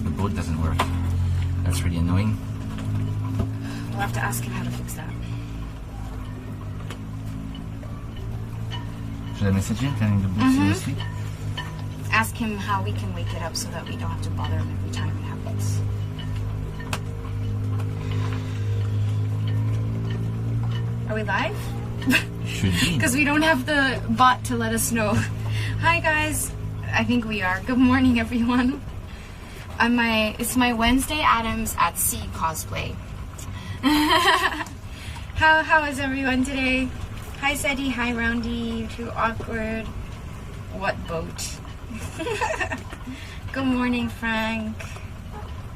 The boat doesn't work. That's really annoying. We'll have to ask him how to fix that. Should I message him telling the boat seriously? Ask him how we can wake it up so that we don't have to bother him every time it happens. Are we live? Should be. Because we don't have the bot to let us know. Hi guys. I think we are. Good morning everyone. It's my Wednesday Adams at Sea cosplay. How is everyone today? Hi Seti, hi Roundy, too awkward. What boat? Good morning Frank.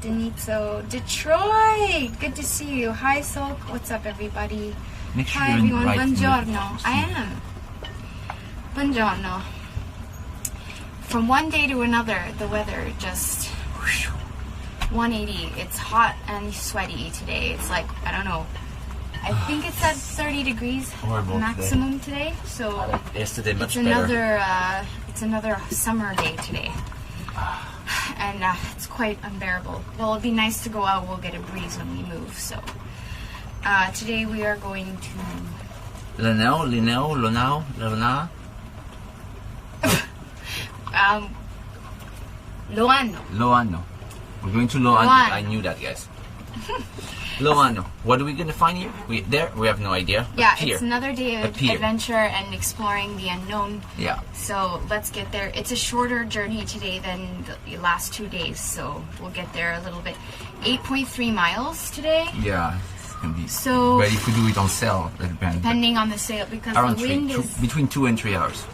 Denitzo. Detroit! Good to see you. Hi Sulk, what's up everybody? Make sure Hi you're in the everyone, right buongiorno. mood. I am. Buongiorno. From one day to another, the weather just 180. It's hot and sweaty today. It's like, I don't know. I think it's at 30 degrees Horrible maximum today. So Yesterday much it's better. another summer day today. And it's quite unbearable. Well, it'd be nice to go out. We'll get a breeze when we move. So today we are going to Lona. Loano. We're going to Loano. I knew that, guys. Loano. What are we gonna find here? We have no idea. Yeah, Pier. it's another day of adventure and exploring the unknown. Yeah. So let's get there. It's a shorter journey today than the last 2 days, so we'll get there a little bit. 8.3 miles today. Yeah. It's gonna be. So, but if we do it on sail, that depends. Depending on the sail, because Around the wind is between 2 and 3 hours.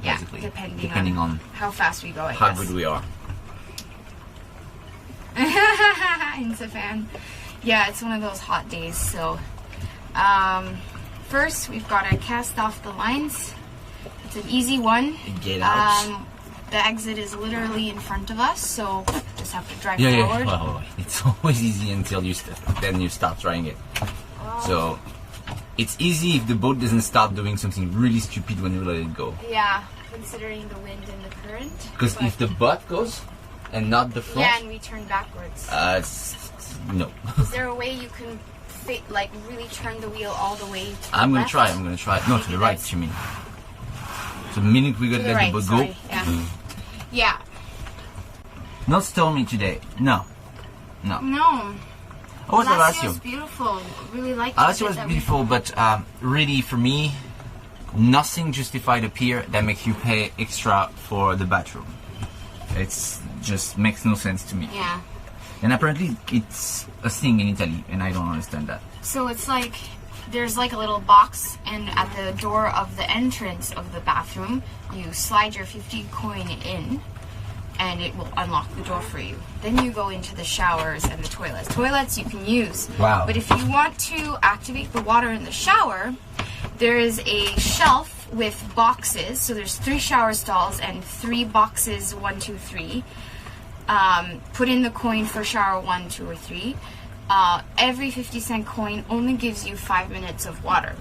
yeah, Basically, depending on how fast we go. I how guess. good we are. Insta fan. Yeah, it's one of those hot days. So first we've got to cast off the lines. It's an easy one. Get out. The exit is literally in front of us, so just have to drive Yeah. forward. Well, it's always easy until then you start trying it. So it's easy if the boat doesn't start doing something really stupid when you let it go. Yeah, considering the wind and the current. Because if the butt goes and not the front, yeah, and we turn backwards. no. Is there a way you can really turn the wheel all the way to I'm the gonna left? try. I'm gonna try. No, to the right. You mean? So the minute we To let the right, the boat sorry. go. Yeah. Yeah. Not stormy today. No. No. How was Alaska Alassio? was beautiful. Really liked Alassio it was that we- beautiful, but really for me, nothing justified a pier that makes you pay extra for the bathroom. It's just makes no sense to me. Yeah. And apparently it's a thing in Italy, and I don't understand that. So it's like there's like a little box, and at the door of the entrance of the bathroom, you slide your 50 coin in, and it will unlock the door for you. Then you go into the showers and the toilets. Toilets you can use. Wow. But if you want to activate the water in the shower, there is a shelf with boxes. So there's 3 shower stalls and 3 boxes, 1, 2, 3. Put in the coin for shower 1, 2, or 3. Every 50-cent coin only gives you 5 minutes of water.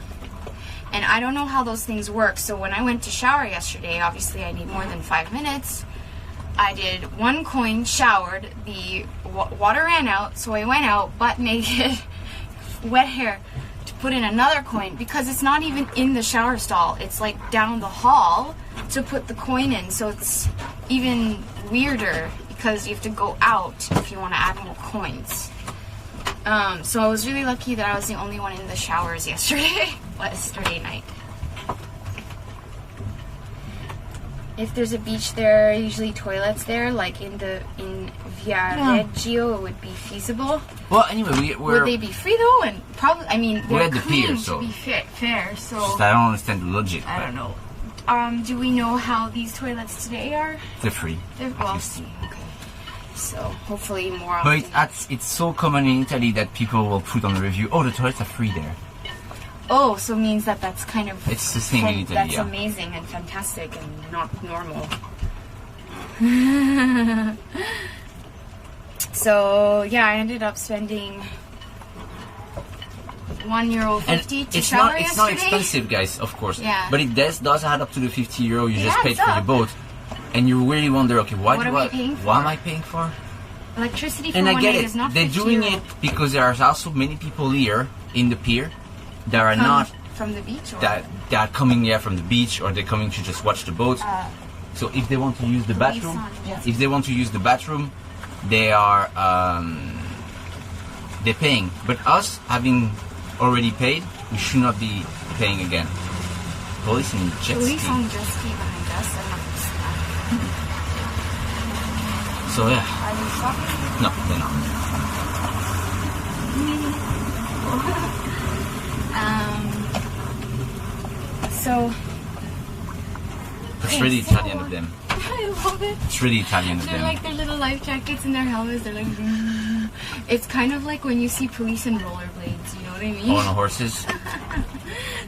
And I don't know how those things work, so when I went to shower yesterday, obviously I need more than 5 minutes. I did 1 coin, showered, the water ran out, so I went out butt naked, wet hair, to put in another coin, because it's not even in the shower stall, it's like down the hall to put the coin in, so it's even weirder because you have to go out if you want to add more coins. So I was really lucky that I was the only one in the showers yesterday night. If there's a beach there, usually toilets there, like in Viareggio, it would be feasible. Well, anyway, would they be free though? And probably, I mean, we're they're at the clean pier, so to be fair. So I don't understand the logic. I don't know. Do we know how these toilets today are? They're free. Well, see. Okay. So hopefully more. But it's so common in Italy that people will put on the review, oh, the toilets are free there. Oh, so it means that that's kind of... It's the same in Italy, That's yeah. amazing and fantastic and not normal. So, yeah, I ended up spending €1.50 to shower yesterday. It's not expensive, guys, of course. Yeah. But it does add up to the €50 you just Yeah, paid it's for your up. boat. And you really wonder, okay, what am I paying for? What am I paying for? Electricity for And I one get night it. is not They're doing €50. it because there are also many people here in the pier that are Come not from the beach, or that are coming here from the beach, or they're coming to just watch the boat. So if they want to use the bathroom, they are they're paying. But us having already paid, we should not be paying again. Police and jet ski. Police on jet ski behind us. I'm not gonna stop. So yeah. Are they stopping? No, they're not. So It's really Italian of them. I love it. It's really Italian of They're them. like their little life jackets and their helmets. They're like, it's kind of like when you see police in rollerblades. You know what I mean? On horses.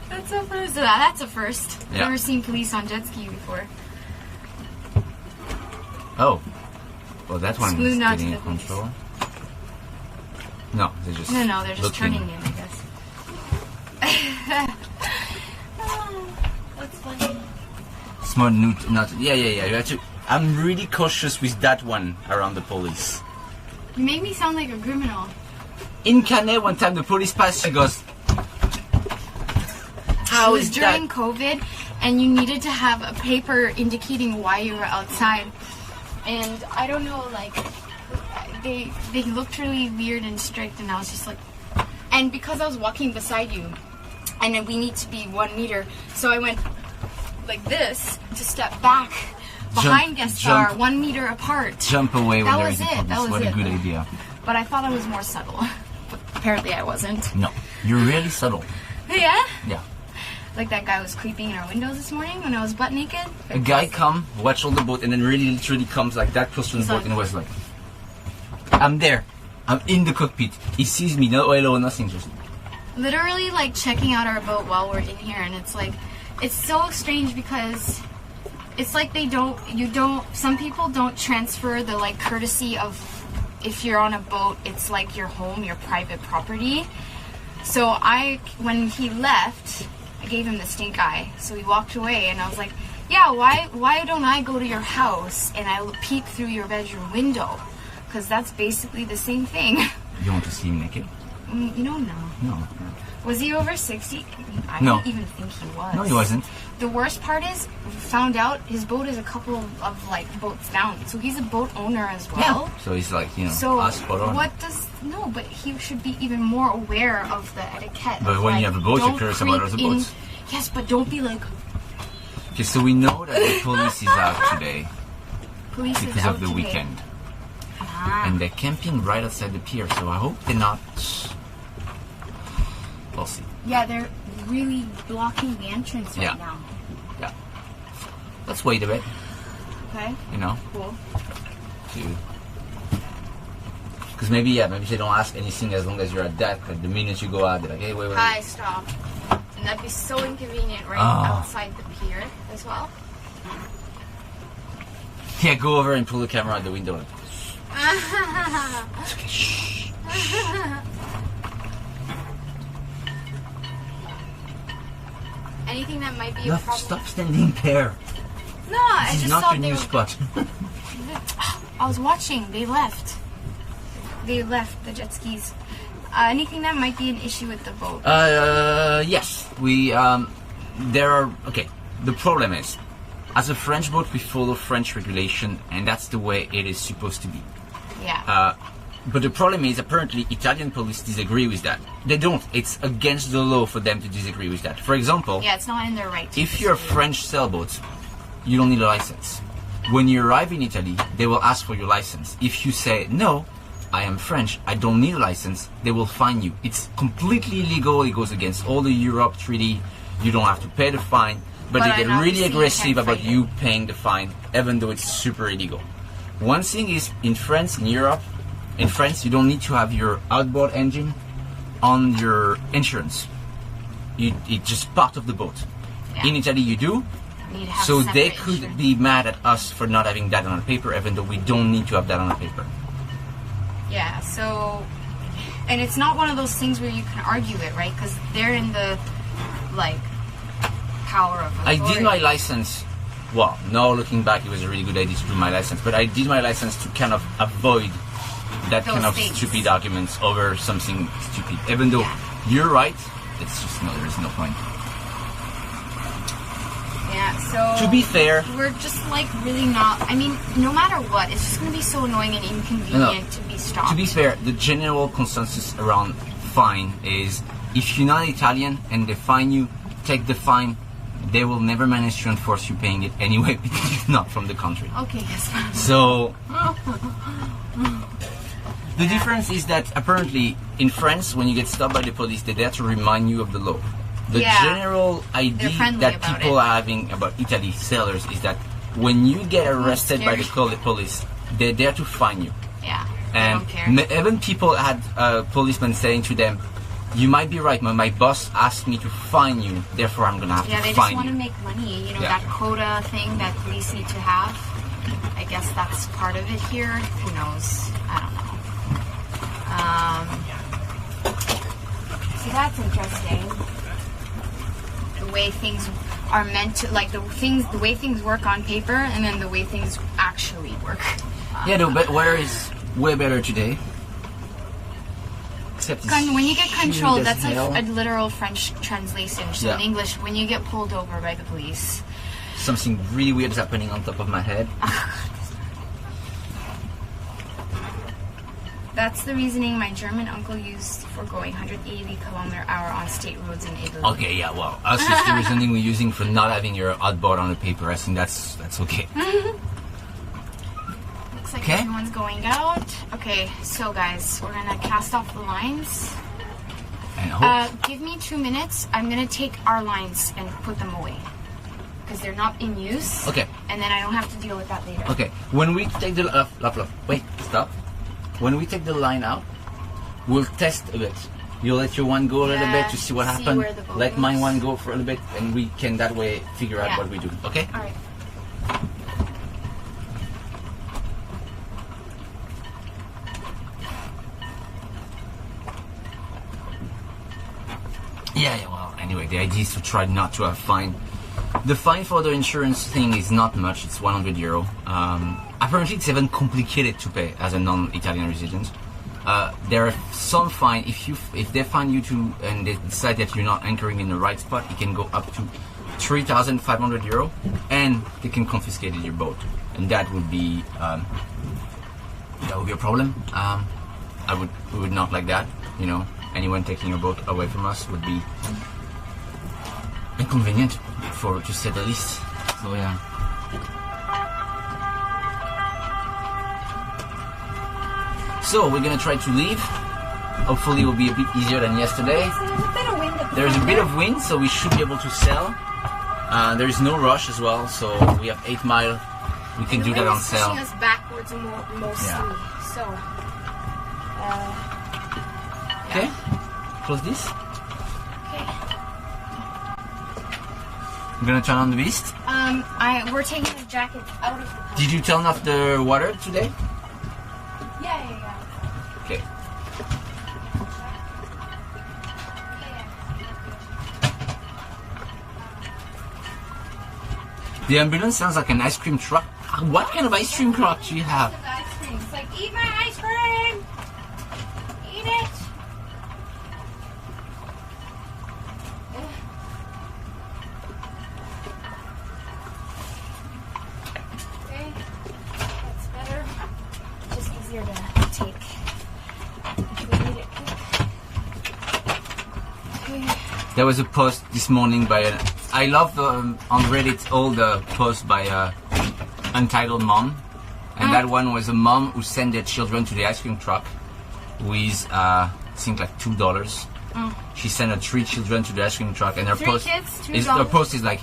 That's a first. That's a first. I've Yeah. never seen police on jet ski before. Oh. Well, that one Flew is not getting to in the police. control. No, they're just No, they're just looking. turning in, I guess. That's funny. Small not. Yeah. You have to. I'm really cautious with that one around the police. You make me sound like a criminal. In Canet, one time the police passed, she goes, "How It was is during that?" COVID, and you needed to have a paper indicating why you were outside. And I don't know, like, they looked really weird and strict, and I was just like, and because I was walking beside you, and then we need to be 1 meter, so I went like this to step back behind guest star, jump. 1 meter apart. Jump away when That there was is a it, police. that was What a it. good idea. But I thought I was more subtle. But apparently I wasn't. No, you're really subtle. Yeah? Yeah. Like that guy was creeping in our windows this morning when I was butt naked. A guy come, watch all the boat, and then really literally comes like that close to the He's boat like- and was like, "I'm there. I'm in the cockpit." He sees me, no hello, nothing, just. Literally like checking out our boat while we're in here, and it's like, it's so strange because it's like some people don't transfer the like courtesy of, if you're on a boat, it's like your home, your private property. So when he left, I gave him the stink eye, so he walked away, and I was like, yeah, why don't I go to your house and I will peek through your bedroom window? Because that's basically the same thing. You want to see him naked? No. No. Was he over 60? I No. don't even think he was. No, he wasn't. The worst part is, we found out his boat is a couple of like boats down, so he's a boat owner as well. So he's like, So us spot on. but he should be even more aware of the etiquette. But of, when you like, have a boat, you're don't curious about creep other in- boats. Yes, but don't be like, Okay, so we know that the police is out today police is because out of the today. weekend. Ah. And they're camping right outside the pier, so I hope they're not. We'll see. Yeah, they're really blocking the entrance right now. Yeah. Let's wait a bit. Okay. You know. Cool. Because maybe they don't ask anything as long as you're at that. But the minute you go out, they're like, hey, wait. Hi, stop. And that'd be so inconvenient right outside the pier as well. Yeah, go over and pull the camera out the window. It's okay. Shh. Anything that might be a Love, problem. stop standing there. No, I This is just not thought your they new were. spot. I was watching. They left. They left the jet skis. Anything that might be an issue with the boat? Yes. Okay. The problem is, as a French boat, we follow French regulation, and that's the way it is supposed to be. Yeah. But the problem is, apparently, Italian police disagree with that. They don't. It's against the law for them to disagree with that. For example, Yeah, it's not in their right to if you're a disagree. French sailboat, you don't need a license. When you arrive in Italy, they will ask for your license. If you say, no, I am French, I don't need a license, they will fine you. It's completely illegal. It goes against all the Europe treaty. You don't have to pay the fine. But they get really aggressive about you paying the fine, even though it's super illegal. One thing is, in France, in Europe, in France, you don't need to have your outboard engine on your insurance. It's just part of the boat. Yeah. In Italy, you do. Need to have So separate they could insurance. be mad at us for not having that on paper, even though we don't need to have that on paper. Yeah, so... And it's not one of those things where you can argue it, right? Because they're in the, like, power of I authority. did my license. Well, now looking back, it was a really good idea to do my license, but I did my license to kind of avoid that Those kind of things. stupid arguments over something stupid. Even though you're right, it's just there's no point. Yeah, so... To be fair, We're just, like, really not... I mean, no matter what, it's just going to be so annoying and inconvenient to be stopped. To be fair, the general consensus around fine is if you're not Italian and they fine you, take the fine. They will never manage to enforce you paying it anyway because you're not from the country. Okay, yes, fine. So the difference is that apparently in France, when you get stopped by the police, they're there to remind you of the law. The general idea friendly that about people it. are having about Italy sailors is that when you get arrested by the police, they're there to fine you. Yeah, they And don't care. even people had policemen saying to them, you might be right, but my boss asked me to fine you, therefore I'm going to have Yeah, to they fine just want to you. make money. You know, Yeah. that quota thing that police need to have. I guess that's part of it here. Who knows? I don't know. So that's interesting. The way things are meant to, like the way things work on paper, and then the way things actually work. Yeah, the weather is way better today. Except it's When you get humid controlled, as that's hell. a literal French translation. So Yeah. in English, when you get pulled over by the police, Something really weird is happening on top of my head. that's the reasoning my German uncle used for going 180 km/h on state roads in Italy. Okay, yeah, well, us is the reasoning we're using for not having your outboard on the paper. I think that's okay. Looks like Okay. everyone's going out. Okay, so guys, we're gonna cast off the lines. And hope. Give me 2 minutes. I'm gonna take our lines and put them away because they're not in use. Okay. And then I don't have to deal with that later. Okay, when we take the wait, stop. When we take the line out, we'll test a bit. You let your one go a little bit to see what see happens. where the boat Let my goes. one go for a little bit, and we can that way figure out Yeah. what we do. Okay? All right. Yeah, well, anyway, the idea is to try not to have fine. The fine for the insurance thing is not much, it's €100. Apparently it's even complicated to pay as a non-Italian resident. There are some fine, if they find you to, and they decide that you're not anchoring in the right spot, it can go up to €3,500, and they can confiscate your boat. And that would be a problem. We would not like that, you know. Anyone taking a boat away from us would be inconvenient, to say the least. So yeah. So we're gonna try to leave. Hopefully it will be a bit easier than yesterday. There's a bit of wind at There's a bit of wind, so we should be able to sell. There is no rush as well, so we have 8 Mile. We can do that on sale. Pushing us backwards mostly. Yeah. So. Okay. Close this. Okay. I'm gonna turn on the beast. We're taking the jacket out of the car. Did you turn off the water today? Yeah. Okay. The ambulance sounds like an ice cream truck. What kind of ice cream truck do you have? Ice cream. It's like, eat my ice cream! Eat it! Okay, that's better. Just easier to take. If we need it quick. Okay. There was a post this morning by I love on Reddit all the posts by Untitled Mom, and that one was a mom who sent their children to the ice cream truck with I think like $2. She sent her 3 children to the ice cream truck, and her Three post kids, her $2? post is like,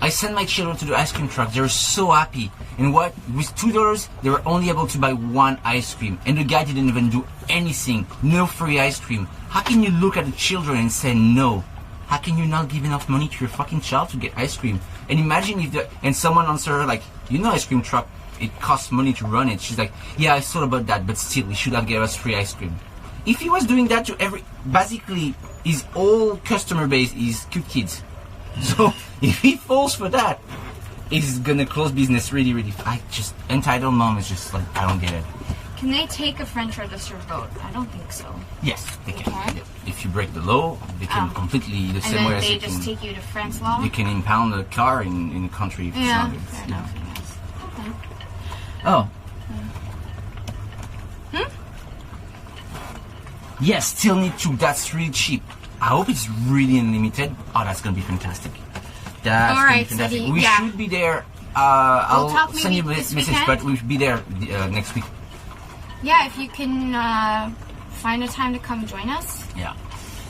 I sent my children to the ice cream truck. They're so happy. And what? With $2, they were only able to buy 1 ice cream, and the guy didn't even do anything. No free ice cream. How can you look at the children and say no? How can you not give enough money to your fucking child to get ice cream? And imagine if someone answered her like, ice cream truck, it costs money to run it. She's like, yeah, I thought about that, but still, he should have given us free ice cream. If he was doing that to basically his whole customer base is cute kids. So if he falls for that, it's gonna close business really, really. Entitled Mom is just like, I don't get it. Can they take a French registered boat? I don't think so. Yes, they can. can? Yeah. If you break the law, they can completely the same way And as then they they just can. take you to France law? You can impound a car in a country if it's Yeah, not good. fair enough, yes. Okay. Oh. Yes, still need 2. That's really cheap. I hope it's really unlimited. Oh, that's gonna be fantastic. That's All gonna right, be fantastic. Sadie, We yeah. should be there. We'll I'll talk send you a maybe this message, weekend? but we should be there next week. Yeah, if you can find a time to come join us, Yeah.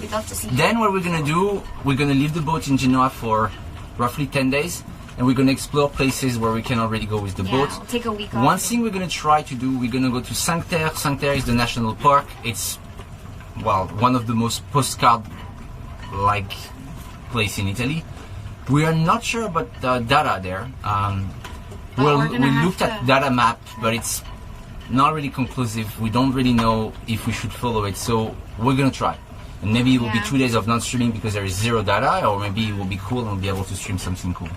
we'd love to see you. Then what we're gonna do, we're gonna leave the boat in Genoa for roughly 10 days, and we're gonna explore places where we can already go with the boat. We'll take a week off. One thing we're gonna try to do, we're gonna go to Cinque-Terre. Cinque-Terre is the national park. It's, well, one of the most postcard-like place in Italy. We are not sure about data there. we're We gonna have looked at to- data map, but it's not really conclusive. We don't really know if we should follow it, so we're gonna try. And maybe it will be Yeah. 2 days of not streaming because there is 0 data, or maybe it will be cool and we'll be able to stream something cool.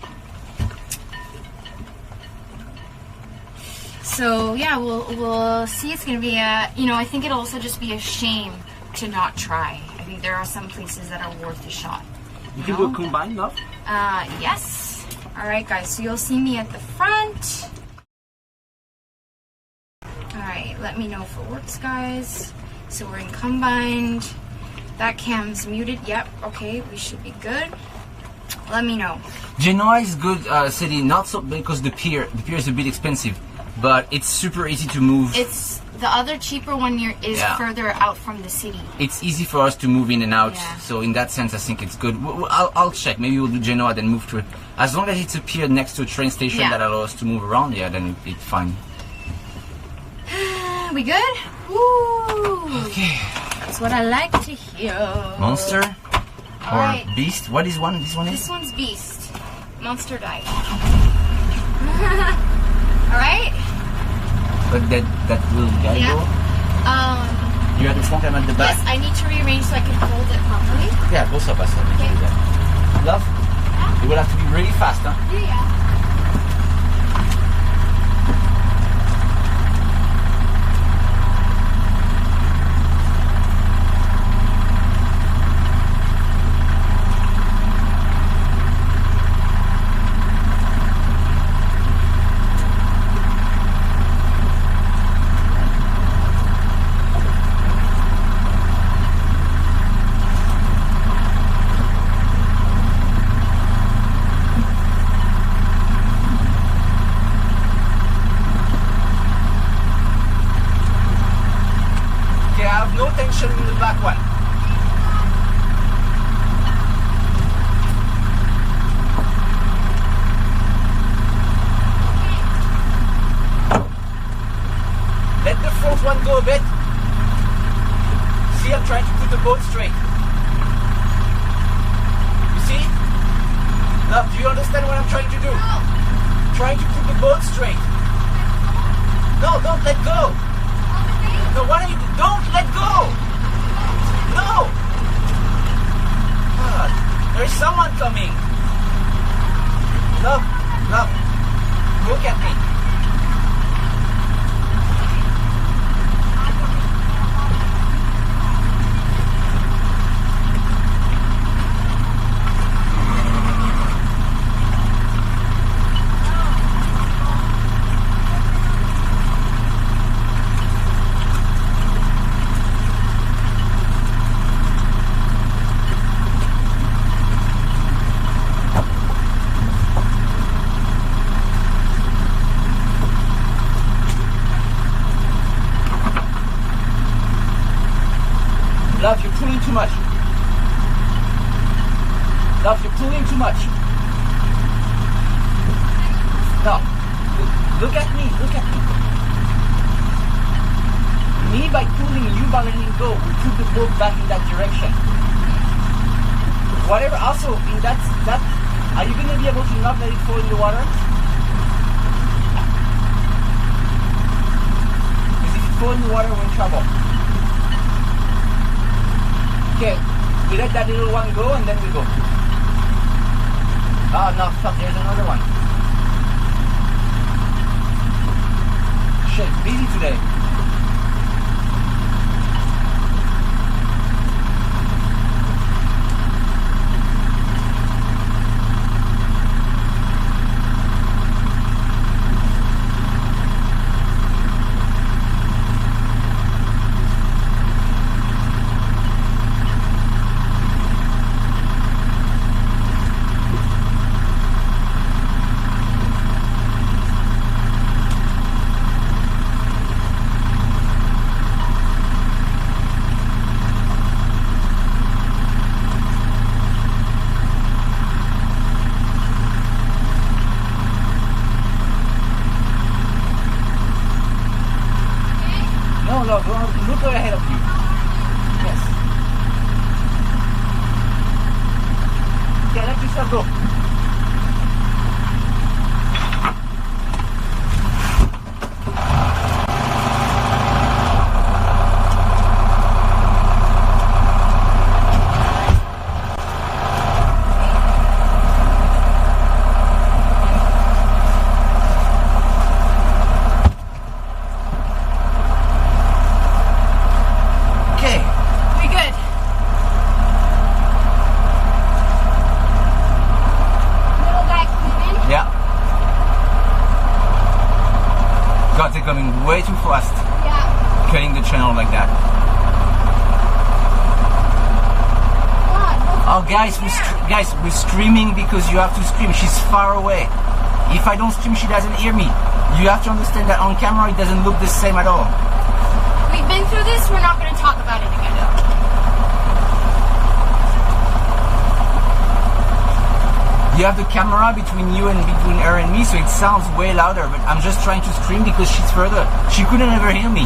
So yeah, we'll see. It's gonna be I think it'll also just be a shame to not try. I think there are some places that are worth a shot. You can do a combine, no? Yes. All right, guys. So you'll see me at the front. All right. Let me know if it works, guys. So we're in combined. That cam's muted. Yep. Okay. We should be good. Let me know. Genoa is good city, not so because the pier is a bit expensive, but it's super easy to move. It's the other cheaper one is Yeah. further out from the city. It's easy for us to move in and out, Yeah. so in that sense I think it's good. I'll check, maybe we'll do Genoa then move to it. As long as it's a pier next to a train station Yeah. that allows us to move around, yeah, then it's fine. We good? Woo! Okay. That's what I like to hear. Monster or Alright. beast? What is one? This one is? This one's Beast. Monster died. Alright? But that little guy Yeah. go? You're at the front, I'm at the back? Yes, I need to rearrange so I can hold it properly. Yeah, both of us. We can do that. Love? You will have to be really fast, huh? Yeah. a bit? See, I'm trying to put the boat straight. You see? Love, do you understand what I'm trying to do? No. Trying to put the boat straight. No, don't let go. No, what are you doing? Don't let go. No. God, there is someone coming. Love, look at me. Love, you're pulling too much. Love, you're pulling too much. No. Look at me. Me by pulling, you by letting go, we put the boat back in that direction. Whatever, also, in that, are you going to be able to not let it fall in the water? Because if it falls in the water, we're in trouble. Okay, we let that little one go and then we go. Oh no, stop, there's another one. Shit, busy today. No, look ahead of you. Yes. Okay, let yourself go. God, they're coming way too fast. Yeah. Cutting the channel like that. God, oh, guys, we're screaming because you have to scream. She's far away. If I don't scream, she doesn't hear me. You have to understand that on camera, it doesn't look the same at all. We've been through this. We're not going to talk about it again. You have the camera between you and between her and me, so it sounds way louder, but I'm just trying to scream because she's further. She couldn't ever hear me.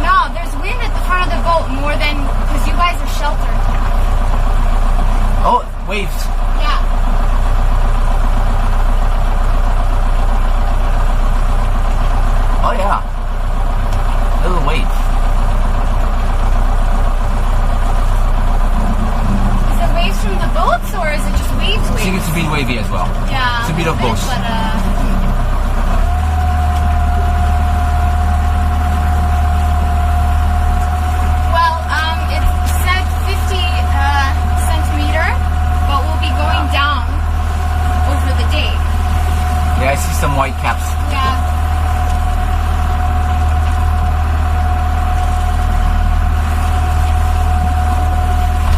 No, there's wind at the front of the boat more than, because you guys are sheltered. Oh, waves. Yeah. Oh yeah. Little wave. Is it waves from the boats, or is it just waves? I think it's a bit wavy as well. Yeah. It's a bit of both. Well, it's said 50 centimeter, but we'll be going down over the day. Yeah, I see some white caps. Yeah.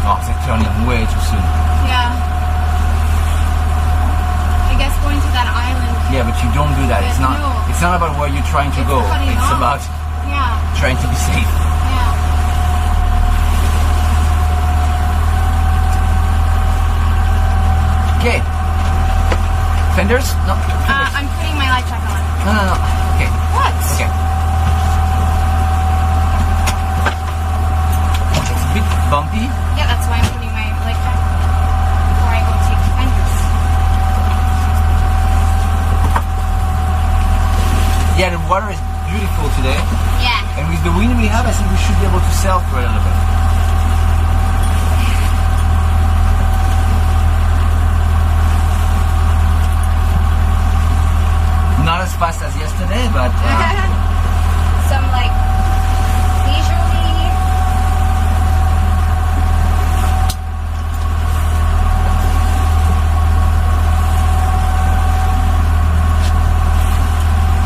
Oh, they're turning way too soon. Yeah. I guess going to that island. Yeah, but you don't do that. It's not. No. It's not about where you're trying to go. It's off. about trying to be safe. Yeah. Okay. Fenders? No. Fenders. I'm putting my light jacket on. No. Okay. What? Okay. Bumpy? Yeah, that's why I'm putting my life jacket on before I go take the fenders. Yeah, the water is beautiful today. Yeah. And with the wind we have, I think we should be able to sail for a little bit. Not as fast as yesterday, but... Some like leisurely.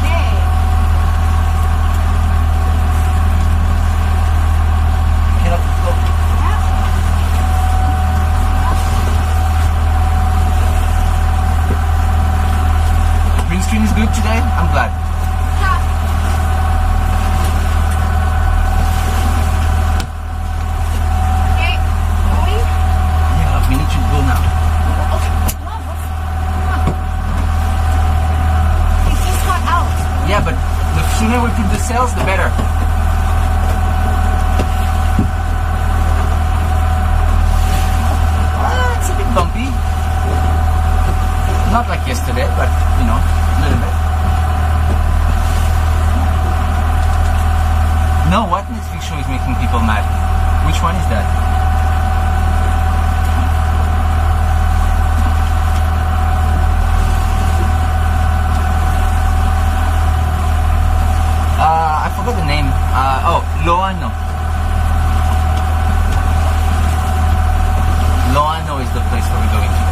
Hey. Get up, go. Green screen is good today? I'm glad. Okay, going. Yeah, we need to go now. It just got out. Yeah, but the sooner we put the sails, the better. It's a bit bumpy. Not like yesterday, but you know, a little bit. No, what Netflix show is making people mad? Which one is that? I forgot the name. Loano. Loano is the place where we're going today.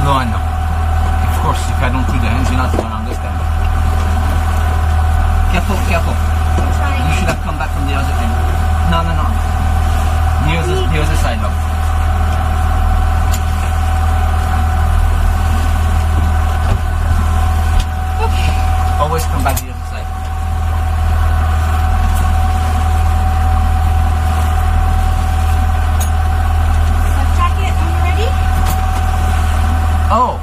Loano. Of course, if I don't put the hands, you're not going to understand. Careful, careful. I'm trying. You should have come back from the other end. No. The other side, love. Okay. Always come back the other side. Life jacket, are you ready? Oh,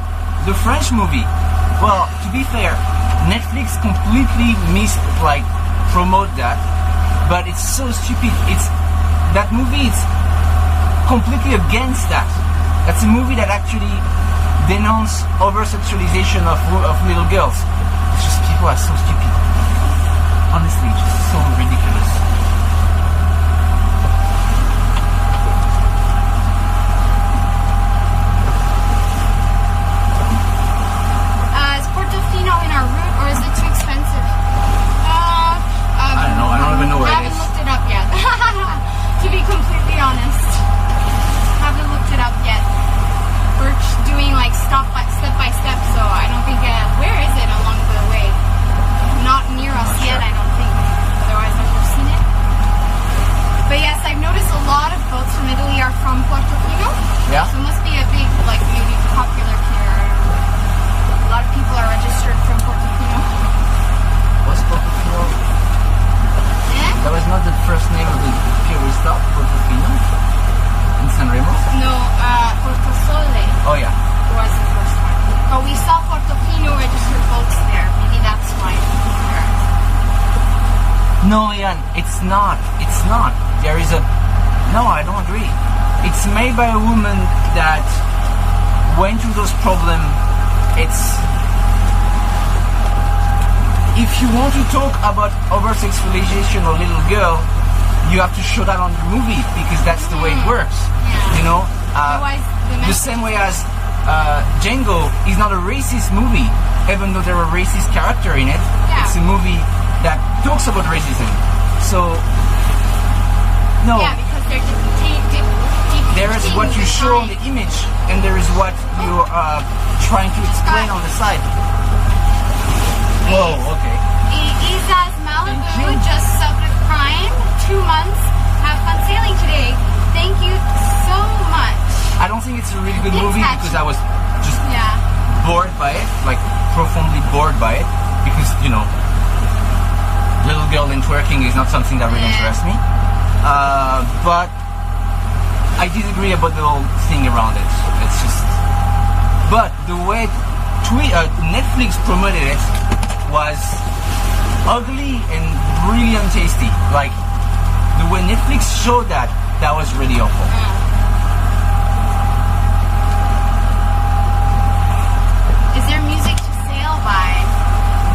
the French movie. Well, to be fair, Netflix completely missed promote that, but it's so stupid. That movie is completely against that. That's a movie that actually denounces over-sexualization of little girls. It's just people are so stupid. Honestly, just so ridiculous. Is Portofino in our route or is it too expensive? I don't know. I don't even know where I it haven't is. looked it up yet. To be completely honest, haven't looked it up yet. We're doing step by step, so I don't think. Where is it along the way? Not near us Not yet, sure. I don't think. Otherwise, I would have seen it. But yes, I've noticed a lot of boats from Italy are from Portofino. Yeah? So it must be a big, maybe popular here. A lot of people are registered from Portofino. What's Portofino? Eh? That was not the first name of the pier we stopped, Portofino, in San Remo? No, Porto Sole Oh yeah. was the first one. But we saw Portofino registered boats there. Maybe that's why. No, Ian, it's not. It's not. There is a... No, I don't agree. It's made by a woman that went through those problems. It's... If you want to talk about over-sexualization of little girl, you have to show that on the movie because that's the way it works. Yeah. You know? Otherwise, The same way as Django is not a racist movie, even though there are racist character in it. Yeah. It's a movie that talks about racism. So, no. Yeah, because they're There is what you show on the image, and there is what you are trying to explain on the side. Whoa, okay. Isa's Malibu Thank you. just subbed a Prime. 2 months. Have fun sailing today. Thank you so much. I don't think it's a really good It's movie catchy. because I was just Yeah. bored by it, profoundly bored by it, because, little girl and twerking is not something that really Yeah. interests me. But I I disagree about the whole thing around it. It's just, but the way Netflix promoted it was ugly and really untasty. Like the way Netflix showed that was really awful. Is there music to sail by?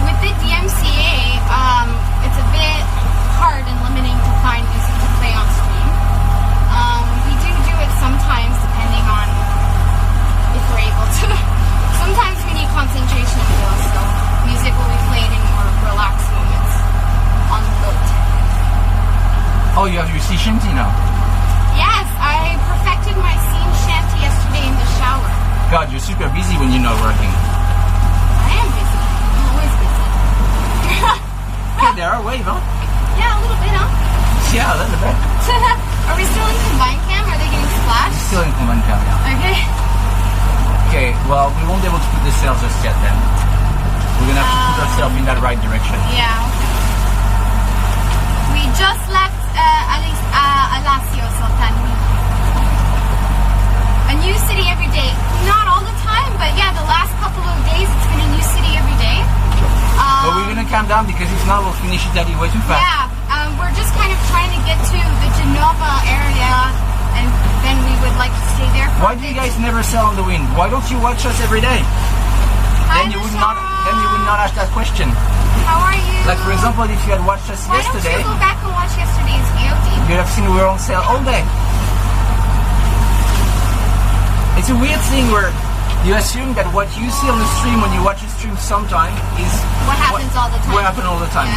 With the DMCA, it's a bit hard and limiting to find music to play on stream. We do it sometimes, depending on if we're able to. Sometimes we need concentration though, so music will be played in more relaxed moments on the boat. Oh, you have your sea shanty now? Yes, I perfected my scene shanty yesterday in the shower. God, you're super busy when you're not working. I am busy. I'm always busy. Okay, there are wave, huh? Yeah, a little bit, huh? Yeah, a little bit. Are we still in combined cam? Are they getting splashed? Still in command cam, yeah. Okay. Okay, well, we won't be able to put the sails just yet then. We're gonna have to put ourselves in that right direction. Yeah, okay. We just left Alassio Sultani. A new city every day. Not all the time, but yeah, the last couple of days it's been a new city every day. But we're gonna calm down because if not, we'll finish Italy way too fast. Yeah, we're just kind of trying to get to the Genova area, and then we would like to stay there for Why do you guys never sail on the wind? Why don't you watch us every day? Then you would not ask that question. How are you? Like for example, if you had watched us Why yesterday, don't you go back and watch yesterday's VOD? you'd have seen we were on sail all day. It's a weird thing where you assume that what you see on the stream when you watch a stream sometime is What happens all the time. What happens all the time.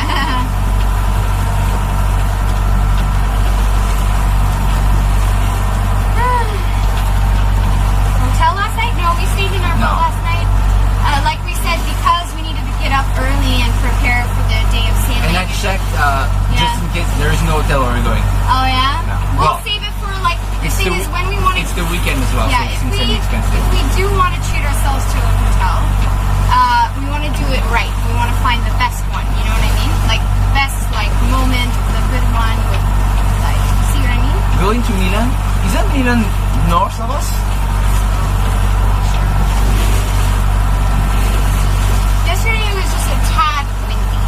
Hotel last night? No, we stayed in our boat last night. Like we said, because we needed to get up early and prepare for the day of sailing. And I checked just in case there is no hotel where we're going. Oh yeah? No. We'll Well, save it for like, the thing is when we want to... It's the weekend as well, Yeah, so it's inexpensive. if we do want to treat ourselves to a hotel, we want to do it right. We want to find the best one, you know what I mean? Like, the best, like, moment, the good one with, like, see what I mean? Going to Milan? Isn't Milan north of us? Yesterday it was just a tad windy.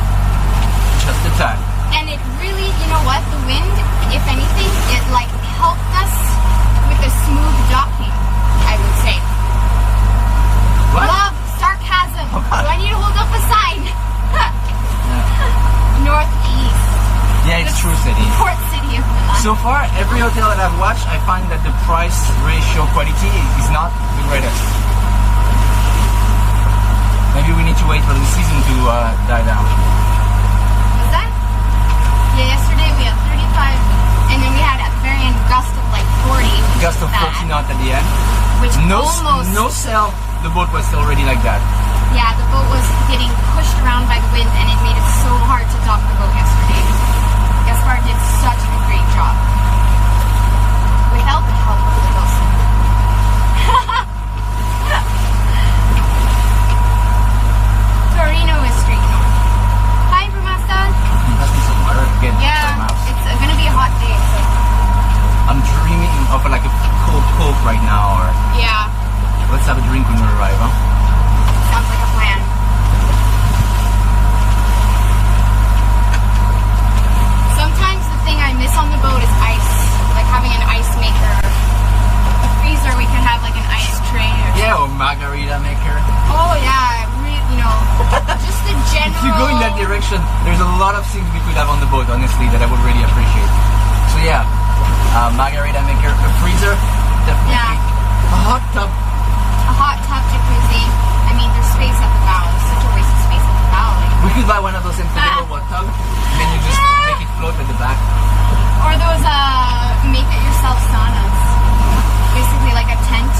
Just a tad. And it really, you know what? The wind, if anything, it, like, helped us with a smooth docking, I would say. What? Love, sarcasm. Oh, Do I need to hold up a sign? Northeast. Yeah, it's true, city. Port city of Milan. So far, every hotel that I've watched, I find that the price ratio quality is not the greatest. Maybe we need to wait for the season to die down. Was that? Yeah, yesterday we had 35, and then we had at the very end gust of like 40. Gust of 40 knots at the end. Which No, almost... no sail. The boat was still already like that. Yeah, the boat was getting pushed around by the wind, and it made it so hard to dock the boat yesterday. Gaspar did such a great job. Without the help of the Wilson. Torino is straight north. Hi, Brumasta. That's me some water again. Yeah, it's gonna be a hot day. So. I'm dreaming of like a cold Coke right now, or Yeah, let's have a drink when we arrive, huh? sounds like a plan. Sometimes the thing I miss on the boat is ice, like having an ice maker, a freezer. We can have like an ice tray. Yeah, or margarita maker. Oh yeah, you know, just the general. If you go in that direction, there's a lot of things we could have on the boat, honestly, that I would really appreciate. So yeah, margarita maker, a freezer, definitely. Yeah. A hot tub. A hot tub jacuzzi. I mean, there's space at the bow. It's such a waste of space at the bow. Like, We could buy one of those inflatable hot tub, and then you just make it float at the back. or those make-it-yourself saunas. Basically like a tent,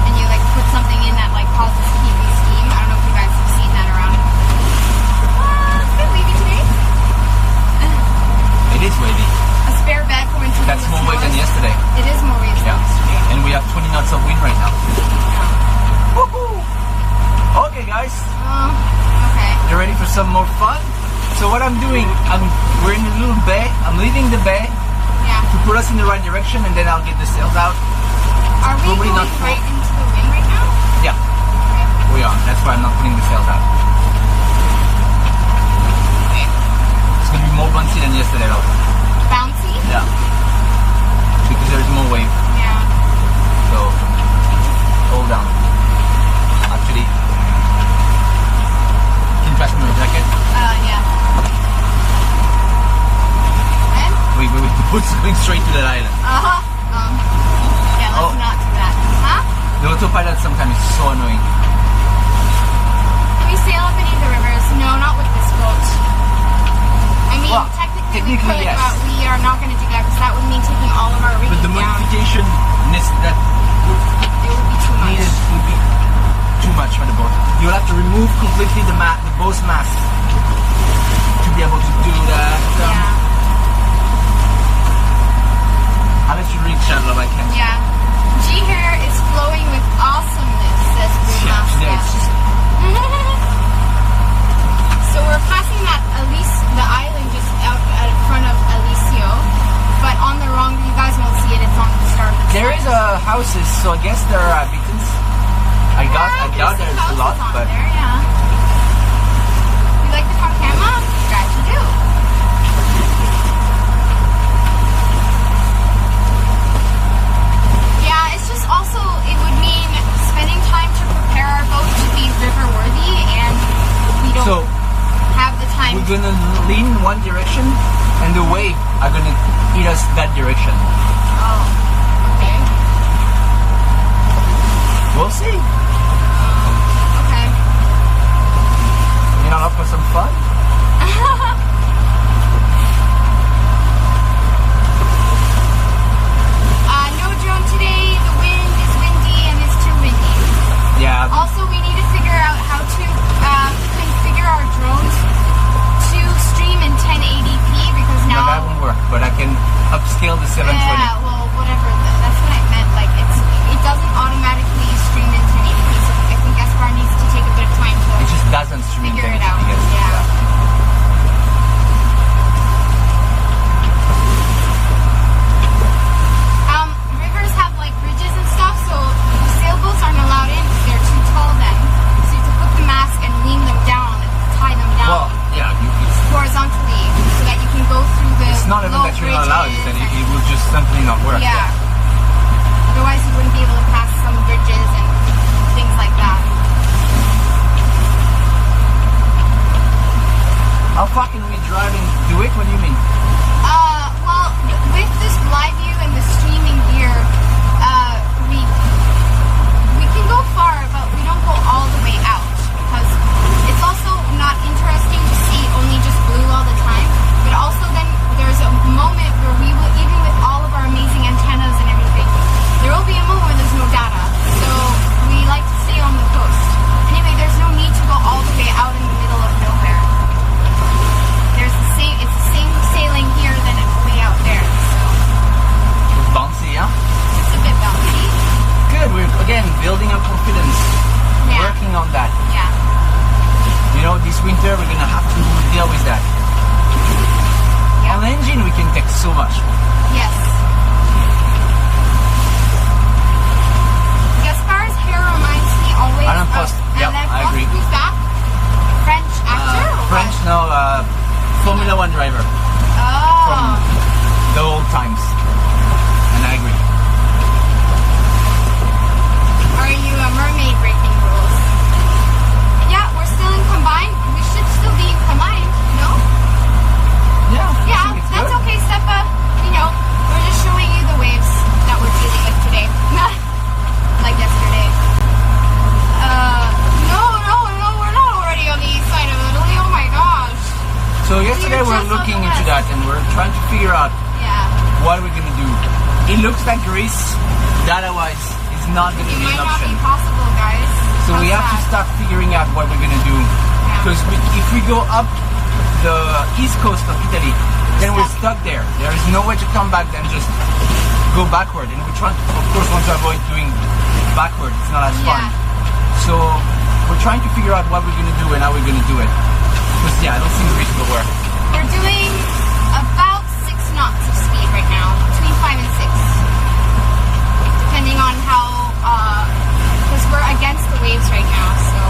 and you like put something in that like causes heat and steam. I don't know if you guys have seen that around. It's a bit wavy today. It is wavy. A spare bed for when something That's was more wave than smallest. yesterday. It is more wave than Yeah. yesterday. And we have 20 knots of wind right now. Yeah. Woohoo! Okay, guys. Okay. You ready for some more fun? So what I'm doing, we're in a little bay. I'm leaving the bay Yeah. to to put us in the right direction, and then I'll get the sails out. Are we Probably going not full. right into the wind right now? Yeah, we are. That's why I'm not putting the sails out. Okay. It's gonna be more bouncy than yesterday, though. Bouncy? Yeah, because there's more wave. Yeah. So hold down. Actually, can you pass me my jacket? Yeah. And? Wait. The boat's going straight to that island. Uh-huh. Yeah, let's Oh. not do that. Huh? The autopilot sometimes is so annoying. Can we sail up any of the rivers? No, not with this boat. I mean, Well, technically we technically, could, yes. but we are not going to do that because that would mean taking all of our rigging But the down. modification that It would be too much. needed would be too much for the boat. You'll have to remove completely the bow's mast to be able to do that. Yeah. I'll let you reach out if I can. Yeah. G hair is flowing with awesomeness, says Yeah, today it's Brewmaster. just So we're passing that the island just out in front of Alicio, but on the wrong, you guys won't see it, it's on the start of the there side. is houses, so I guess there are beacons. I doubt there's a lot, on but there, yeah. You like the Concama? Glad you do. Yeah, it's just also, it would mean spending time to prepare our boat to be river worthy, and we don't so have the time. we're gonna lean in one direction, and the wave are gonna eat us that direction. Oh, okay. We'll see. Okay. You know, up for some fun. No drone today. The wind is windy and it's too windy. Yeah. Also, we need to figure out how to configure our drones to stream in 1080p because No, that now. won't work, but I can upscale the 720. Yeah, well, whatever. That's what I meant. Like, it doesn't automatically stream in 1080p. So I think Gaspar needs to take a bit of time to It just doesn't stream figure it 1080p, out. yes. Yeah. Rivers have like bridges and stuff, so the sailboats aren't allowed in because they're too tall then. So you have to put the mast and lean them down and tie them Well, down yeah, horizontally so that you can go through the it's not even low that you're not allowed, it's that bridges it will just simply not work. and- yeah. Otherwise you wouldn't be able to pass some bridges and things like that. How far can we drive and do it? What do you mean? Well, with this live view and the streaming gear, we can go far, but we don't go all the way out because it's also not interesting to see only just blue all the time. But also then there's a moment where we will, even with all of our amazing antennas and everything, there will be a moment where there's no data. So we like to stay on the coast. Anyway, there's no need to go all the way out in the middle of nowhere. It's the same sailing here than way out there. So Bouncy, yeah? it's a bit bouncy. Good, we're again building up confidence. Yeah. Working on that. Yeah. You know, this winter we're gonna have to deal with that. Yeah. On the engine we can take so much. Yes. Gaspar's hair reminds me always Alain of Prost. Yep, Alain I Prost. agree. Who's that? French actor? or what? French, no, Formula One driver. Oh. The old times. And I agree. Are you a mermaid breaking rules? Yeah, we're still in combined. We should still be in combined, no? Yeah, I Yeah, think it's that's good. okay, Stepa. You know, we're just showing you the waves that we're dealing with today. Like yesterday. No, we're not already on the east side of Italy. Oh my gosh. So yesterday we You're were just on looking the into west. that and we're trying to figure out Yeah. what we're gonna do. It looks like Greece, data-wise, is not gonna It be might an not option. be possible, guys. So we have to start figuring out what we're gonna do. Because if we go up the east coast of Italy, then we're stuck there. There is no way to come back and just go backward. And we try to, of course, want to avoid doing backward. It's not as fun. Yeah. So we're trying to figure out what we're gonna do and how we're gonna do it. Because yeah, I don't think Greece will work. We're doing about 6 knots of speed right now. Between we're against the waves right now, so.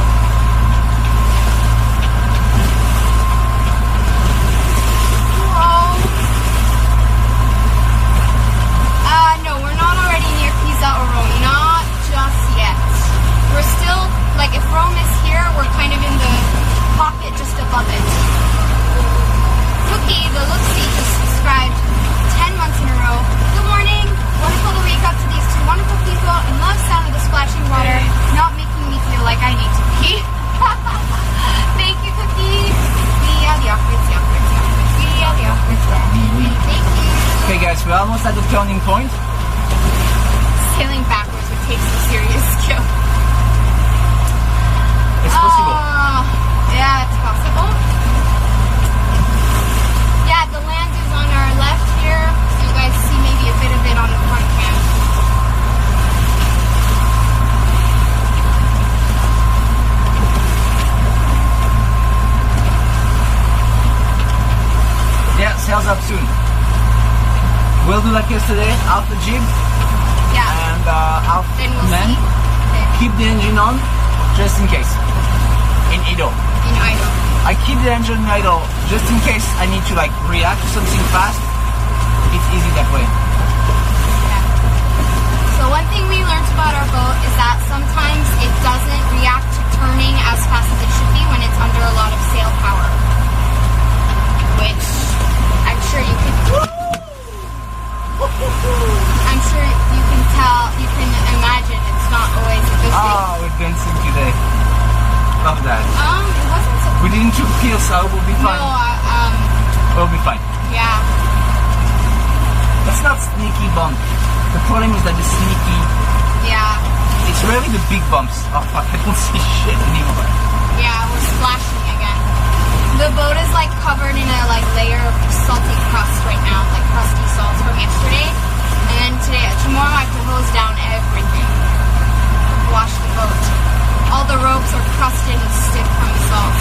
No, we're not already near Pisa or Rome. Not just yet. We're still, like, if Rome is here, we're kind of in the pocket just above it. Cookie, the look-see, just subscribed 10 months in a row. Good morning. Wonderful to wake up to these two wonderful people and love sound of the splashing water, not making me feel like I need to pee. Thank you, Cookie. We are the awkward. Thank you. Okay, guys, we're almost at the turning point. Sailing backwards would take some serious skill. It's possible. Yeah, it's possible. Yeah, the land is on our left here. So you guys see maybe a bit of it on the front cam. Yeah, sails up soon. We'll do like yesterday, half the jib Yeah. and half Then we'll man. see. Okay. Keep the engine on, just in case. In idle. In idle. I keep the engine idle just in case I need to like react to something fast. It's easy that way. Yeah. So one thing we learned about our boat is that sometimes it doesn't react to turning as fast as it should be when it's under a lot of sail power. Which I'm sure you can tell, you can imagine it's not always a good thing. Oh, we're dancing today. Love that. It wasn't so We didn't took pills, so we'll be fine. No, We'll be fine. yeah. That's not sneaky bump. The problem is that the sneaky, Yeah. it's really the big bumps. Oh fuck, I don't see shit anymore. Yeah, we're splashing again. The boat is like covered in a like layer of salty crust right now, like crusty salt from yesterday. And then tomorrow I have to hose down everything. Wash the boat. All the ropes are crusted and stiff from the salt.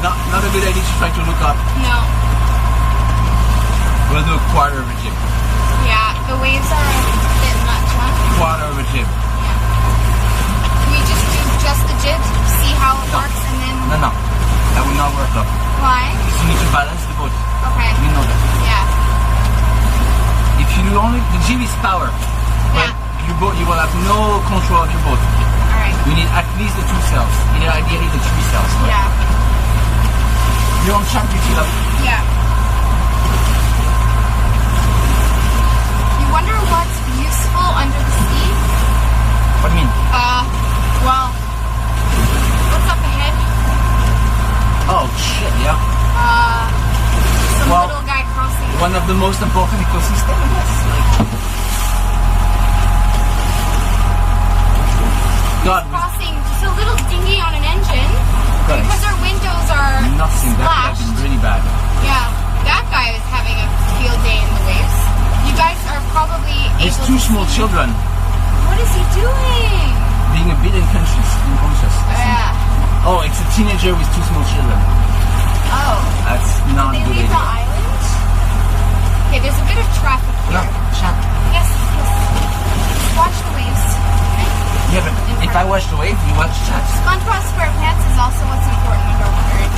Not a good idea to try to look up. No. We'll do a quarter of a jib. Yeah, the waves are a bit much, huh? Quarter of a jib. Yeah. We just do just the jib, see how it works, and then... No. That will not work up. Why? You need to balance the boat. Okay. You know that. Yeah. If you do only... The jib is power. But your boat, you will have no control of your boat. Alright. You need at least the 2 sails. Ideally the 3 sails. But Yeah. you're on champ, you feel up. Yeah. You wonder what's useful under the sea? What do you mean? Well, what's up ahead? Oh shit, yeah. Some Well, little guy crossing. One of the most important ecosystems, I guess. God, Crossing just a little dinghy on an engine. Guys. Because our windows are nothing. That would have splashed. been really bad. Yeah, that guy is having a field day in the waves. You guys are probably There's able 2 to small see- children What is he doing? being a bit unconscious. Yeah. Oh, it's a teenager with 2 small children. Oh. That's not Did a they good leave the idea. island? Okay, there's a bit of traffic here. No, chat. Yes. Just watch the waves. Yeah, but if I watch the wave, you watch chat. SpongeBob SquarePants is also what's important underwater.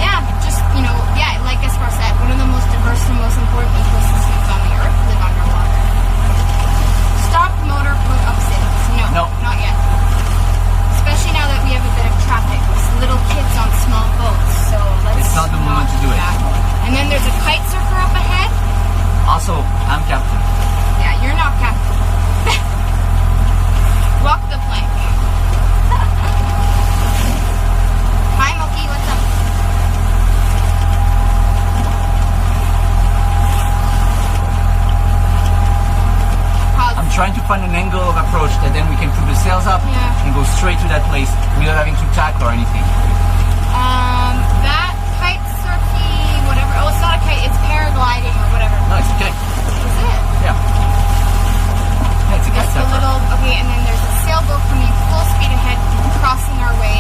Yeah, just, like Gaspar said, one of the most diverse and most important ecosystems on the earth live underwater. Stop motor put up sails. No, not yet. Especially now that we have a bit of traffic with little kids on small boats, so let's It's not the moment to do it. that. And then there's a kite surfer up ahead. Also, I'm captain. Yeah, you're not captain. Walk the plank. Hi, Moki, what's up? Pause. I'm trying to find an angle of approach that then we can put the sails up Yeah. and go straight to that place without having to tack or anything. That kite surfing, whatever. Oh, it's not a kite, it's paragliding or whatever. No, it's okay. Is it? Yeah. Yeah, it's a It's kite the surfer. little, okay, and then there's a sailboat coming full speed ahead, crossing our way.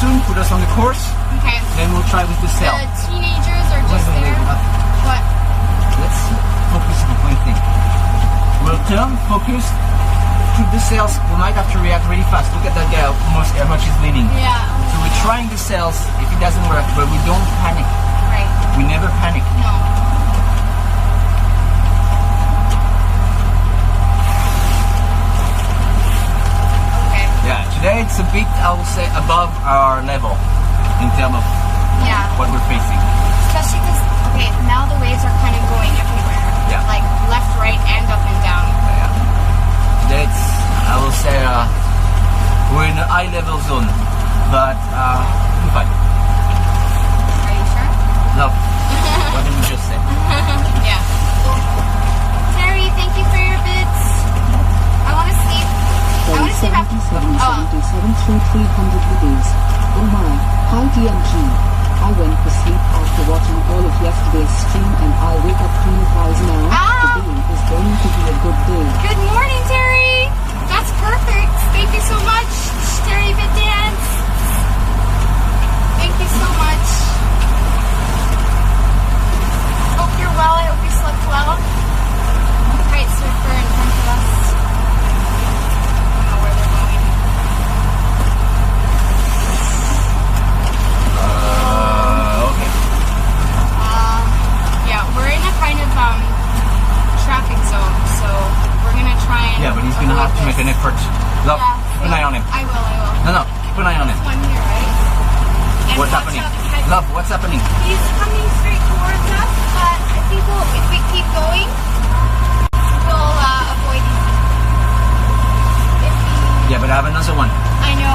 soon, put us on the course, Okay. then we'll try with the sail. The teenagers are just Wait, there. What? Let's focus on one thing. We'll turn, focus, put the sails. We might have to react really fast. Look at that guy, almost how much he's leaning. Yeah. So we're trying the sails. If it doesn't work, but we don't panic. Right. We never panic. No. Okay. Yeah, today it's a bit, I will say, above our level in terms of Yeah. what we're facing. Especially because, okay, now the waves are kind of going everywhere. Yeah. Like left, right, and up and down. Yeah. That's, I will say, we're in a high level zone, but we're fine. Are you sure? Love. What did we just say? Yeah. Terry, thank you for your bits. I want to sleep. I want to sleep after. 77 through 300 rupees. Oh my, hi DMG. I went to sleep after watching all of yesterday's stream and I'll wake up clean eyes now. Ah! Today is going to be a good day. Good morning, Terry. That's perfect. Thank you so much, Terry Bit Dance. Thank you so much. Hope you're well. I hope you slept well. Kite surfer in front of us. I don't know where they're going. Okay. Yeah, we're in a kind of traffic zone, so we're gonna try and. Yeah, but he's gonna have to make an effort. Love, Yeah, keep an eye on him. I will. No, keep an eye on him. One here, right? And What's watch happening? out, the kite- Love, what's happening? He's coming straight towards us, but I think if we keep going, we'll avoid him. If we, Yeah, but I have another one. I know.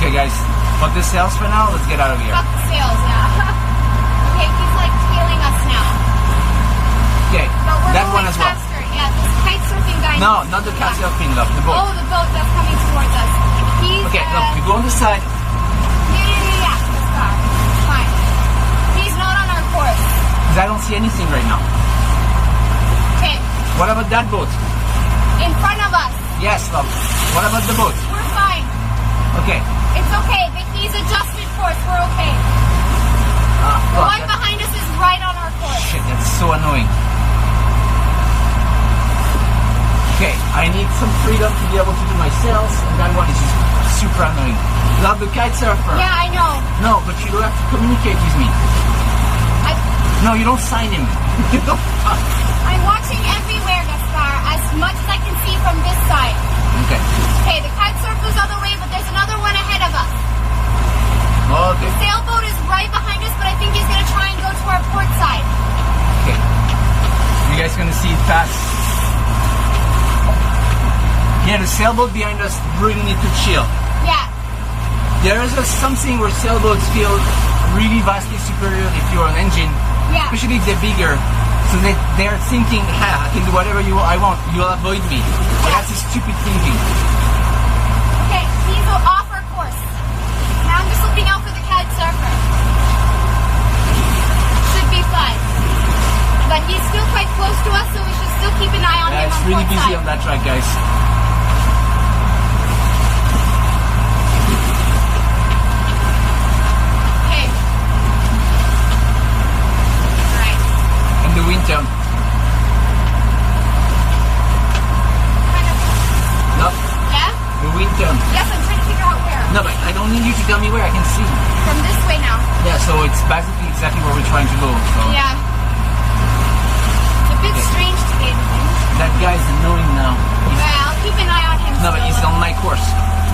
Okay, guys, fuck the sails for now. Let's get out of here. Fuck the sails, yeah. Okay, he's like tailing us now. Okay, But we're that going one as well. faster. Yeah, this kite surfing guy. No, needs not to the go cat back. surfing, love. The boat. Oh, the boat that's coming towards us. He's Okay, look, we go on the side. Yeah. This guy. Fine. He's not on our course. Because I don't see anything right now. Okay, What about that boat? in front of us. Yes, love. What about the boat? We're fine. Okay. It's okay. He's adjusted course. We're okay. The Fuck, one behind us is right on our course. shit, that's so annoying. Okay, I need some freedom to be able to do my sails, and that one is just super annoying. Love the kite surfer. Yeah, I know. No, but you don't have to communicate with me. No, you don't sign him. You don't. I'm watching everywhere, Gaspar, as much as I can see from this side. Okay. Okay, the kite surf goes other way, but there's another one ahead of us. Okay. The sailboat is right behind us, but I think he's gonna try and go to our port side. Okay. You guys gonna see it pass. Yeah, the sailboat behind us really need to chill. Yeah. There is something where sailboats feel really vastly superior if you're an engine, Yeah. especially if they're bigger. So they're thinking, I can do whatever I want. You'll avoid me. But that's a stupid thinking. Okay, he's off our course. Now I'm just looking out for the kite surfer. Should be fine. But he's still quite close to us, so we should still keep an eye on Yeah, him it's on really port busy side. on that track, guys. Okay. Right. And the wind jump. Kind of. No, Yeah? the wind jump. Yes, I'm trying to figure out where. No, but I don't need you to tell me where. I can see. From this way now. Yeah, so it's basically exactly where we're trying to go. So Yeah. It's a bit strange today, the wind. that guy's annoying now. Well, I'll keep an eye on him. No, but he's still. on my course.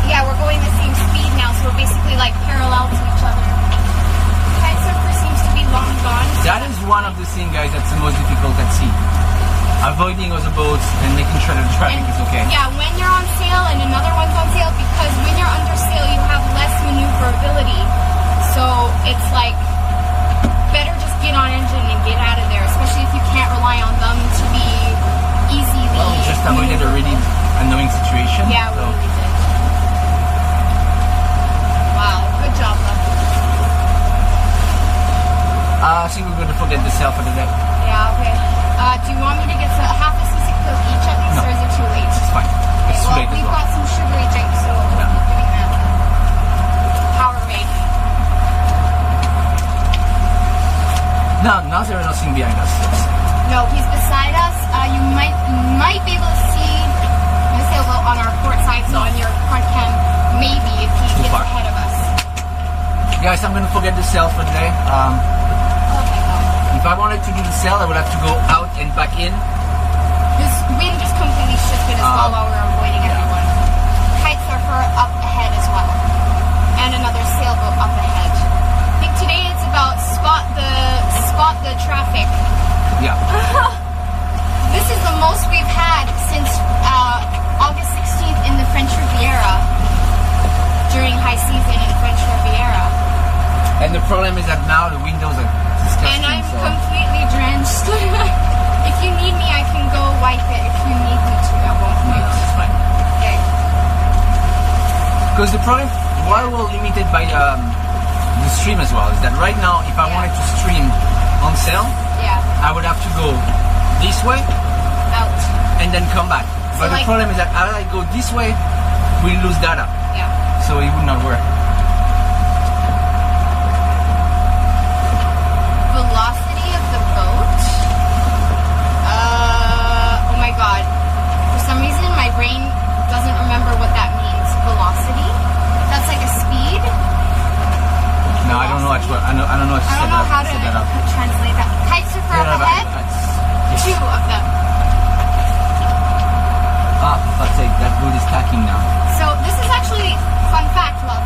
Yeah, we're going the same speed now, so we're basically like parallel to each other. Kite surfer seems to be long gone. That is one of the things, guys, that's the most difficult at sea. Avoiding other boats and making sure that the traffic is okay. Yeah, when you're on sail and another one's on sail, because when you're under sail, you have less maneuverability. So it's like better just get on engine and get out of there, especially if you can't rely on them to be easily. Well, we just avoided a really annoying situation. Yeah, we so. really did. Wow, good job, love. I think we're going to forget the sail for the day. Yeah, okay. Do you want me to get half a sissy coke each at least, No. or is it too late? It's fine. Okay, It's too well, late as we've well. got some sugary drinks, so guess I'm gonna forget the sail for today. Oh my god. If I wanted to do the sail, I would have to go out and back in. This wind just completely shifted as well while we were avoiding everyone. Kite surfer up ahead as well. And another sailboat up ahead. I think today it's about spot the traffic. Yeah. This is the most we've had since August 16th in the French Riviera. During high season in French Riviera. And the problem is that now the windows are disgusting. And I'm so. completely drenched. If you need me, I can go wipe it. If you need me to, I won't. No, it's fine. Okay. Because the problem, why we're limited by the stream as well, is that right now, if I wanted to stream on sail, Yeah. I would have to go this way Out. and then come back. So But the like- problem is that as I go this way, we lose data. Yeah. So it would not work. Velocity of the boat. Oh my god. For some reason, my brain doesn't remember what that means. Velocity. That's like a speed. No, I don't know actually. I don't know how to I set don't know how to that up. translate that. Kite surfer Yeah, up ahead. yes. Two of them. Ah, let's say that boat is tacking now. So this is actually fun fact, love.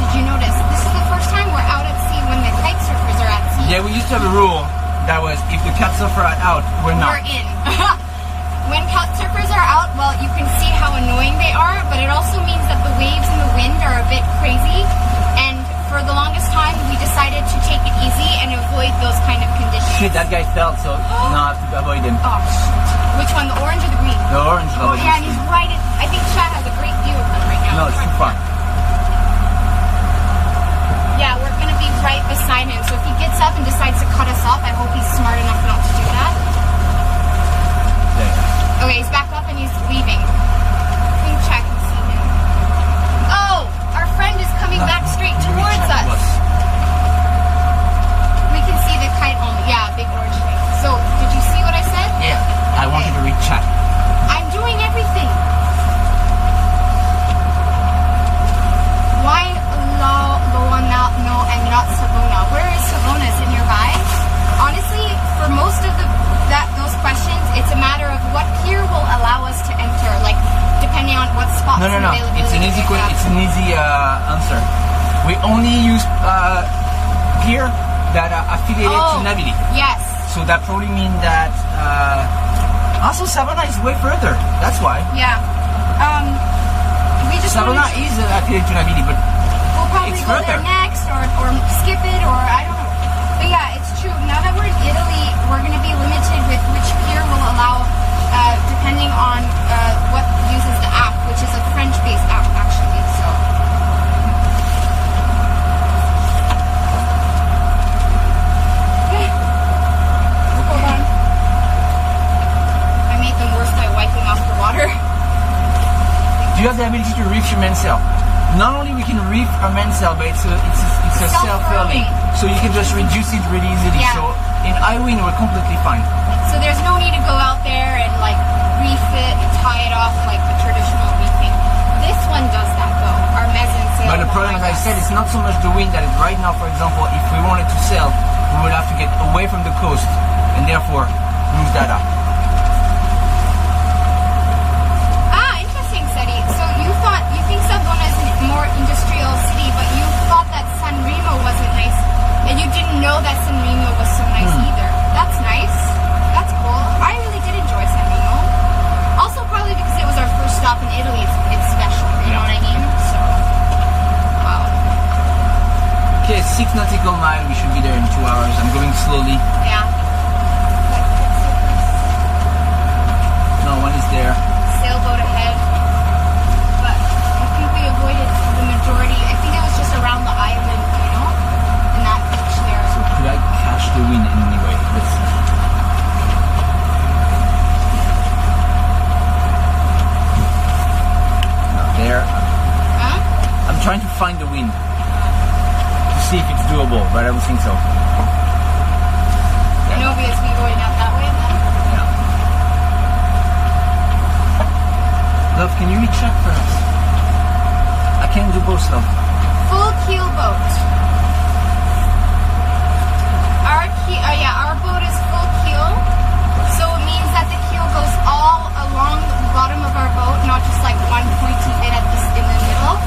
Did you notice? This is the first time we're out at sea when the kite surfers are at sea. Yeah, we used to have a rule that was if the kite surfer are out, we're not. We're in. When kite surfers are out, well, you can see how annoying they are, but it also means that the waves and the wind are a bit crazy. And for the longest time, we decided to take it easy and avoid those kind of conditions. Shit, that guy fell, so now I have to avoid him. Oh, shit. Which one? The orange or the green? The orange Oh, level. yeah, and he's right in. I think Chad has a great view of them right now. No, it's too far. Yeah, we're gonna be right beside him. So if he gets up and decides to cut us off, I hope he's smart enough not to do that. There. Okay, he's back up and he's leaving. I think Chad can see him. Oh, our friend is coming back straight towards us. We can see the kite only. Yeah, big orange thing. So, did you see what I said? Yeah, I want you to reach chat. I'm doing everything. Why Loana no and not Savona? Where is Savona? Is it nearby? Honestly, for most of those questions, it's a matter of what pier will allow us to enter, like depending on what spots No. and availability. It's an easy we have. It's an easy answer. We only use pier that are affiliated to Navili. Yes. So that probably means that also Savannah is way further. That's why. Yeah. We just Savannah wanted to- is affiliated to Navili, but We'll probably it's go there further. next or skip it or I don't know. But yeah, it's true. Now that we're in Italy, we're going to be limited with which pier will allow, depending on what uses the app, which is a French-based app actually. So. Hold on. I made them worse by wiping off the water. do you have the ability to reef your mainsail? Not only we can reef our mainsail, but it's a self-furling. So you can just reduce it really easily. Yeah. So in Iwin, we're completely fine. So there's no need to go out there and like reef it and tie it off like the traditional reefing. This one does that though. Our mezzanine sail. But the problem, as I behind said, us. it's not so much the wind that is right now. For example, if we wanted to sail, we would have to get away from the coast and therefore lose data. Interesting, Seti. So you think Savona is a more industrial city, but you thought that San Remo wasn't nice, and you didn't know that San Remo was so nice either. That's nice. That's cool. I really did enjoy San Remo. Also, probably because it was our first stop in Italy. It's special. You know what I mean? So, wow. Okay, 6 nautical miles. We should be there in 2 hours. I'm going slowly. Yeah. No one is there. Sailboat ahead. But I think we avoided the majority. I think it was just around the island, you know? In that beach there. So could I catch the wind in any way? Let's see. Not there. Huh? I'm trying to find the wind to see if it's doable, but I don't think so. No, because we going out that way then? Yeah. Love, can you recheck for us? I can't do both, love. Full keel boat. our boat is full keel, so it means that the keel goes all along the bottom of our boat, not just like one pointy bit in the middle.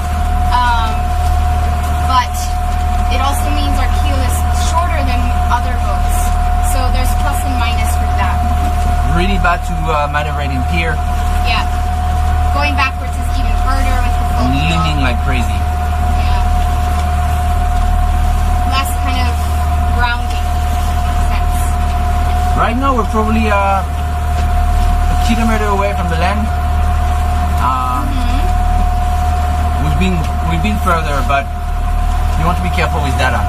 But it also means our keel is shorter than other boats, so there's plus and minus for that. Really bad to maneuver in here. Yeah, going backwards is even harder with the full I'm keel. leaning like crazy. Yeah. Less kind of grounding sense. Right now we're probably a kilometer away from the land. We've been further, but you want to be careful with data.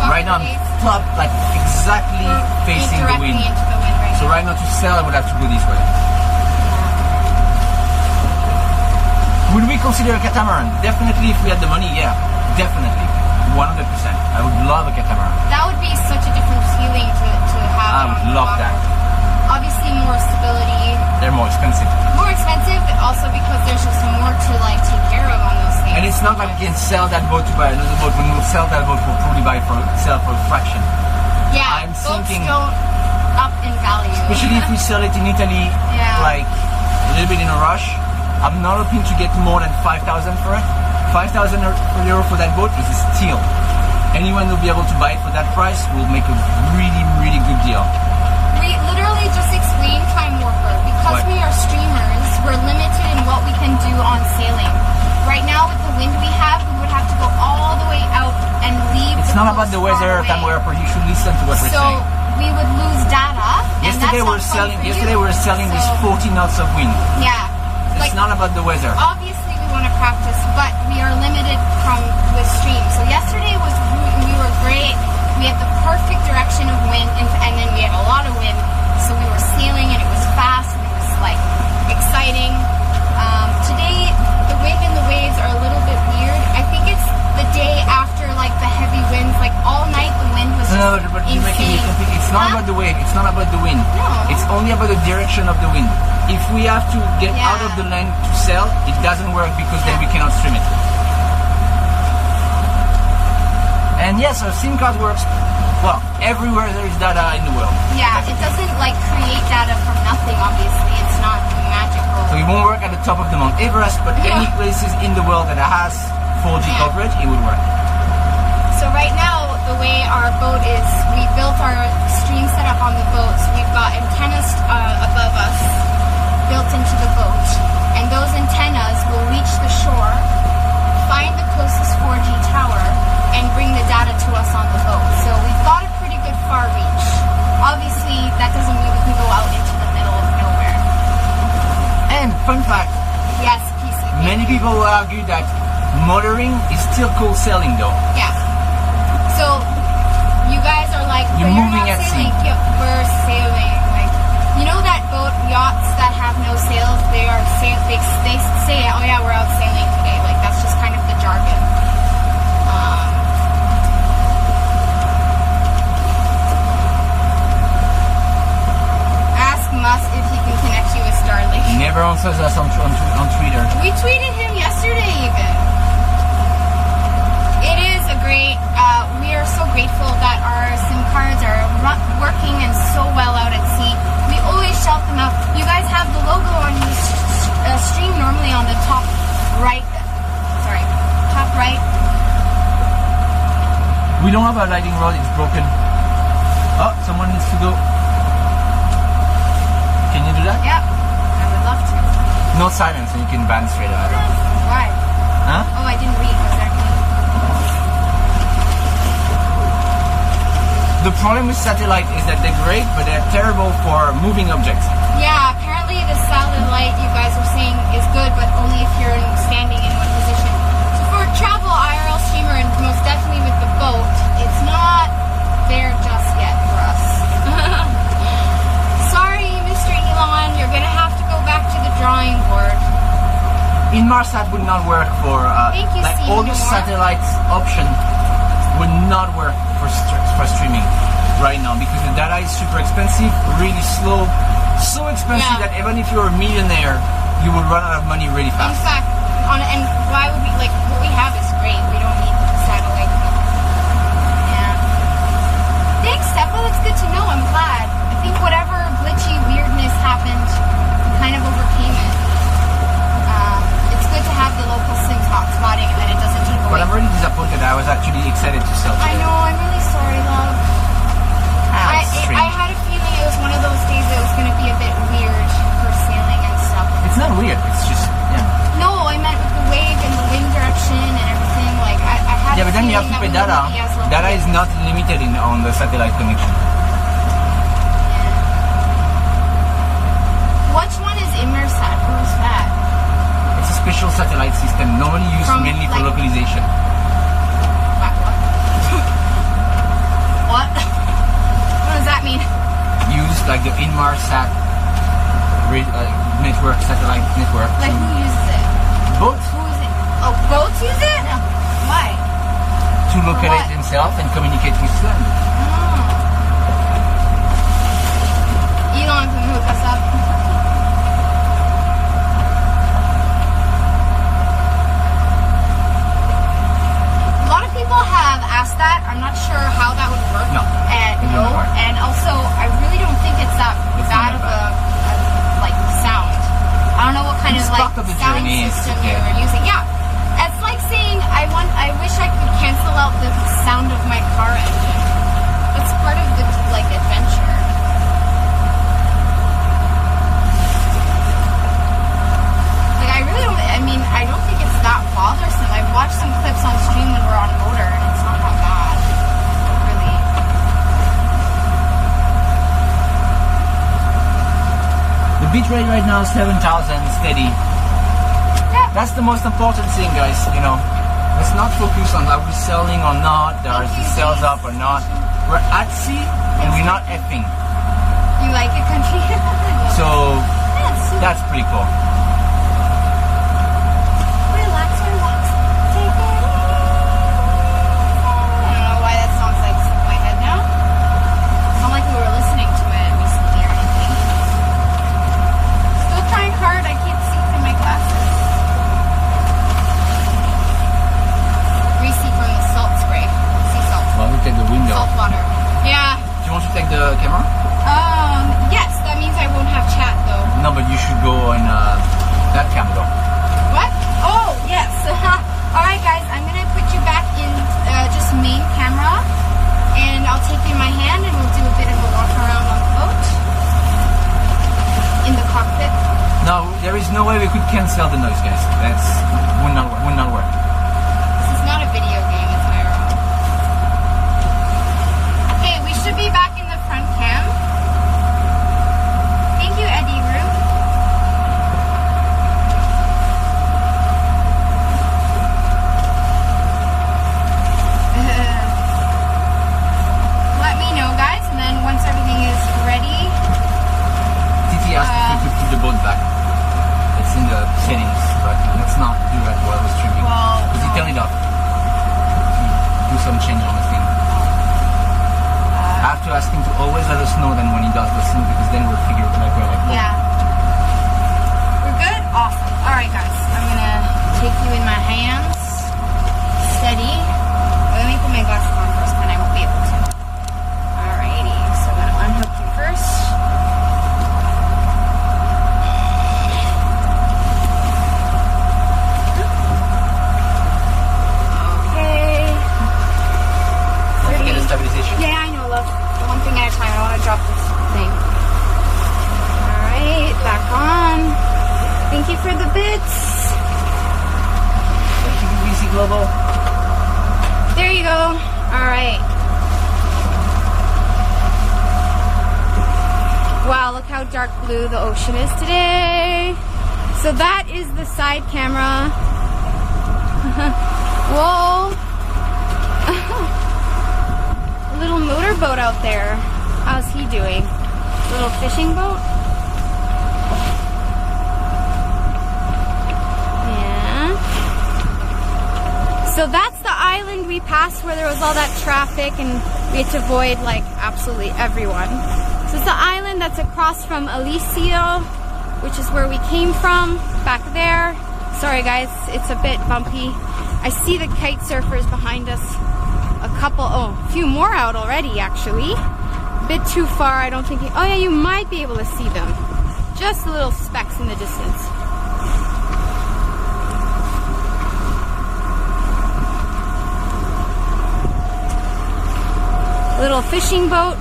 Right now I'm top, like exactly facing the wind. Into the wind right So now. right now to sail I would have to go this way. Would we consider a catamaran? Definitely, if we had the money, yeah. Definitely. 100%. I would love a catamaran. That would be such a different feeling to have. I on would the love water. that. Obviously more stability. They're more expensive. More expensive, but also because there's just more to like take care of on those things. And it's not like we can sell that boat to buy another boat. When we'll sell that boat, we'll probably sell for a fraction. Yeah, I'm boats thinking- don't up in value. Especially if we sell it in Italy, Yeah. like a little bit in a rush. I'm not hoping to get more than 5,000 for it. 5,000 euro for that boat is a steal. Anyone who will be able to buy it for that price will make a really, really good deal. We literally just explained Time Warper. Because What? we are streamers, we're limited in what we can do on sailing. Right now, with the wind we have, we would have to go all the way out and leave. It's not about the weather, Time Warper. You should listen to what we're So saying. we would lose data. Yesterday and we're that's not fun selling. for Yesterday you. we were selling with So, 40 knots of wind. Yeah. It's not about the weather. Obviously we want to practice, but we are limited with stream. So yesterday we were great. We had the perfect direction of wind, and then we had a lot of wind. So we were sailing, and it was fast, and it was like exciting. Today the wind and the waves are a little bit weird. I think it's the day after like the heavy winds. Like all night the wind was just No, but you're making it insane. completely. It's not Huh? about the wave. It's not about the wind. No. It's only about the direction of the wind. If we have to get Yeah. out of the land to sail, it doesn't work because then we cannot stream it. And yes, our SIM card works. Well, everywhere there is data in the world. Yeah, it doesn't like create data from nothing. Obviously, it's not magical. So it won't work at the top of the Mount Everest, but any Yeah. places in the world that has 4G Yeah. coverage, it would work. So right now, the way our boat is, we built our stream setup on the boat. So we've got antennas above us built into the boat, and those antennas will reach the shore, find the closest 4G tower, and bring the data to us on the boat. So we've got a pretty good far reach. Obviously, that doesn't mean we can go out into the middle of nowhere. And fun fact, Yes, PCB. many people will argue that motoring is still called sailing though. Yeah. So you guys are like, You're but moving not at sea. sailing. Yeah, we're sailing. Like, you know that boat yachts that have no sails? They are they say, oh yeah, we're out sailing today. Like that's just kind of the jargon. Ask Musk if he can connect you with Starlink. He never answers us on Twitter. We tweeted him yesterday even. It is a great, we are so grateful that our SIM cards are working and so well out at sea. We always shout them out. You guys have the logo on your stream normally on the top right. Sorry, top right. We don't have a lighting rod, it's broken. Oh, someone needs to go. Can you do that? Yep, I would love to. No silence and you can ban straight out. Why? Huh? Oh, I didn't read. Was there? The problem with satellite is that they're great, but they're terrible for moving objects. Yeah, apparently the satellite you guys are saying is good, but only if you're standing in one position. So for travel IRL streamer, and most definitely with the boat, it's not there just yet for us. Sorry, Mr. Elon, you're gonna have to go back to the drawing board. Inmarsat would not work for Thank you, like all the Seymour. satellites option would not work for streaming right now because the data is super expensive, really slow, so expensive Yeah. that even if you're a millionaire, you will run out of money really In fast. fact, and why would we, like, what we have is great. We don't need satellite. Steph, well, it's good to know. I'm glad. I think whatever glitchy weirdness happened, we kind of overcame it. It's good to have the local SIM spotting and that it doesn't take away. But I'm really disappointed. I was actually excited to sell I today. know, I'm really sorry, love. It's strange. I had a feeling it was one of those days that was going to be a bit weird for sailing and stuff. It's not weird. It's just, yeah. No, I meant with the wave and the wind direction and everything. Like, I had Yeah, but then you have to pay data. Data is not limited on the satellite connection. Which one is Inmarsat? Who's that? It's a special satellite system, normally used From, mainly for like- localization. What? What? What does that mean? Used like the Inmarsat network, satellite network. Like, who uses it? Both Who is it? Oh, boats use it? Why? to locate what? themselves and communicate with land. Elon can hook us up. A lot of people have asked that. I'm not sure how that would work. No. And It no. wouldn't work. And also, I really don't think it's that It's bad not of that a like sound. I don't know what kind It's of like part of the sound journey, system it's okay. you're using. Yeah. It's like saying I wish I could cancel out the sound of my car engine. That's part of the like adventure. Like I really don't. I mean, I don't think it's that bothersome. I've watched some clips on stream when we're on motor, and it's not that bad. Really. The bit rate right now is 7,000 steady. Yeah. That's the most important thing, guys. You know, let's not focus on are we selling or not. Are the sales up or not? We're at sea and we're not effing. You like it, country? So Yeah, it's super. that's pretty cool. Relax, relax. Take it easy. I don't know why that song's like stuck in my head now. It's not like we were listening to it recently or anything. Still trying hard. I can't see through my glasses. Greasy from the salt spray. Sea salt. Well, look at the window. Salt water. Yeah. Do you want to take the camera? Yes. That means I won't have chat though. No, but you should go on that camera. What? Oh, yes. Alright guys, I'm going to put you back in just main camera and I'll take you in my hand and we'll do a bit of a walk around on the boat. In the cockpit. No, there is no way we could cancel the noise, guys. That's would not work. This is not a video game, it's IRL. Okay, we should be back in the front cam. Thank you, Eddie Roo. Let me know, guys, and then once everything is ready, Titi asked if we could put the boat back. It's in the settings, but let's not do that while we're streaming. Well, Because you no. turn it off. Do some change on the thing. I have to ask him to always let us know then when he does the thing, because then we'll figure like we're like, oh, yeah. We're good? Awesome. Alright, guys, I'm gonna take you in my hands. Steady. Let me put my glasses on first, then I won't be able to. Alrighty, so I'm gonna unhook you first. Okay. don't forget the stabilization. Yeah, I know, love. One thing at a time. I don't want to drop this thing. Alright, back on. Thank you for the bits. Thank you, BBC Global. There you go. Alright. Wow, look how dark blue the ocean is today. So that is the side camera. Whoa. A little motorboat out there. How's he doing? Little fishing boat? Yeah. So that's the island we passed where there was all that traffic and we had to avoid like absolutely everyone. So it's the island that's across from Alicio, which is where we came from, back there. Sorry guys, it's a bit bumpy. I see the kite surfers behind us. A few more out already actually. bit too far. I don't think. Oh yeah, you might be able to see them. Just little specks in the distance. Little fishing boat.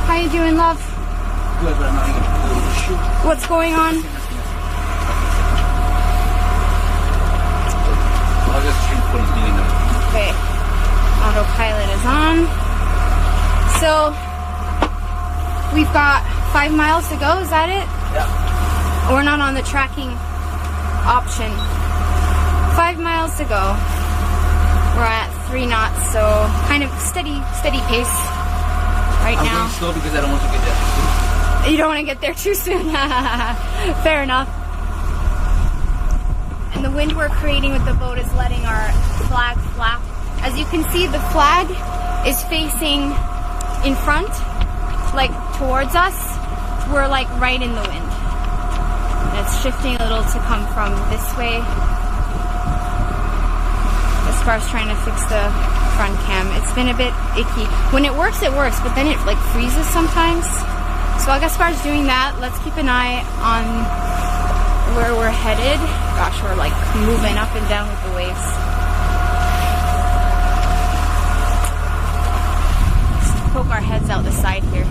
How you doing, love? Good, but I'm not going to shoot. What's going on? I'll just shoot for the beginning of it. Okay. Autopilot is on. So, we've got 5 miles to go, is that it? Yeah. We're not on the tracking option. 5 miles to go. We're at 3 knots, so kind of steady pace right I'm now. going slow because I don't want to get there too soon. You don't want to get there too soon. Fair enough. And the wind we're creating with the boat is letting our flag flap. As you can see, the flag is facing in front, like towards us. We're like right in the wind. And it's shifting a little to come from this way. As far as trying to fix the front cam, it's been a bit icky. When it works, but then it like freezes sometimes. So as far as doing that, let's keep an eye on where we're headed. Gosh, we're like moving up and down with the waves. Let's poke our heads out the side here.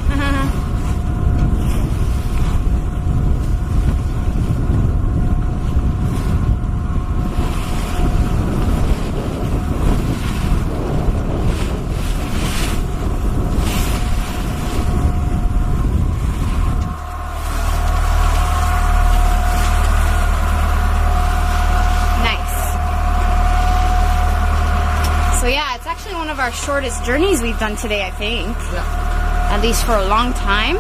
So yeah, it's actually one of our shortest journeys we've done today, I think. Yeah. At least for a long time.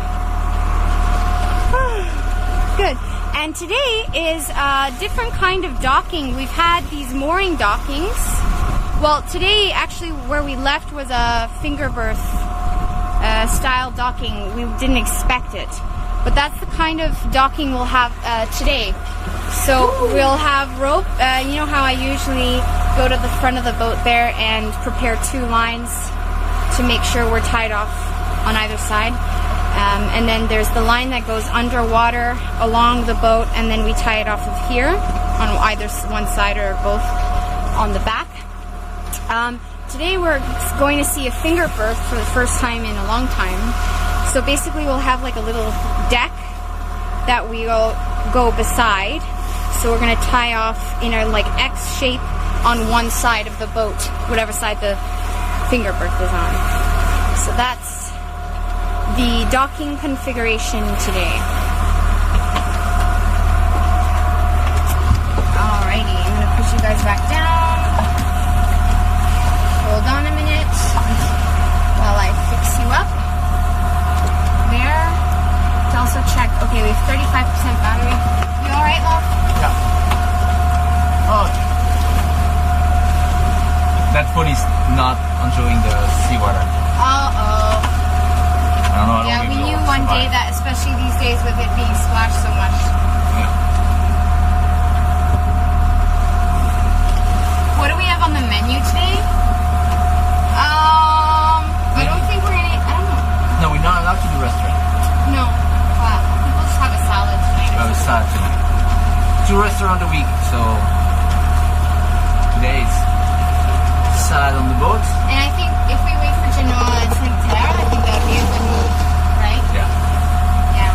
Good. And today is a different kind of docking. We've had these mooring dockings. Well, today actually where we left was a finger berth style docking. We didn't expect it. But that's the kind of docking we'll have today. So we'll have rope. You know how I usually go to the front of the boat there and prepare 2 lines to make sure we're tied off on either side. And then there's the line that goes underwater along the boat, and then we tie it off of here on either one side or both on the back. Today we're going to see a finger berth for the first time in a long time. So basically we'll have like a little deck that we will go beside. So we're going to tie off in a like X shape on one side of the boat, whatever side the finger berth is on. So that's the docking configuration today. Alrighty, I'm going to push you guys back down. Hold on a minute while I fix you up. There. To also check, okay, we have 35% battery. You alright, love? Yeah. Oh. That foot is not enjoying the seawater. Uh-oh. I don't know. Yeah, we knew one day that, especially these days with it being splashed so much. Yeah. What do we have on the menu today? I don't think we're gonna, I don't know. No, we're not allowed to do restaurant. No. We'll just have a salad tonight. We have a salad tonight. 2 restaurants a week, so today is salad on the boat. And I think if we wait for Genoa and Saint-Clair, I think that would be a good move, right? Yeah. Yeah.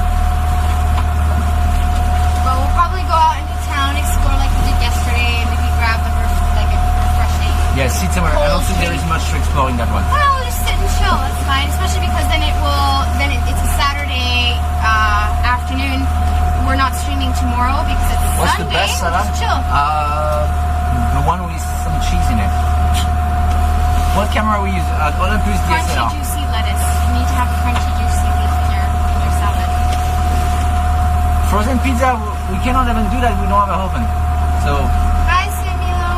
But we'll probably go out into town, explore like we did yesterday, and maybe grab a refreshing. Yeah, sit somewhere. I don't think there is much to explore in that one. Well, we'll just sit and chill. That's fine, especially because then it's a Saturday afternoon. We're not streaming tomorrow because it's What's Sunday. the best salad? Just chill. The one with some cheese in it. What camera we use? Olympus Crunchy, DSLR. juicy lettuce. You need to have a crunchy, juicy leaf in your salad. Frozen pizza, we cannot even do that. We don't have a oven. So Bye, Samuel.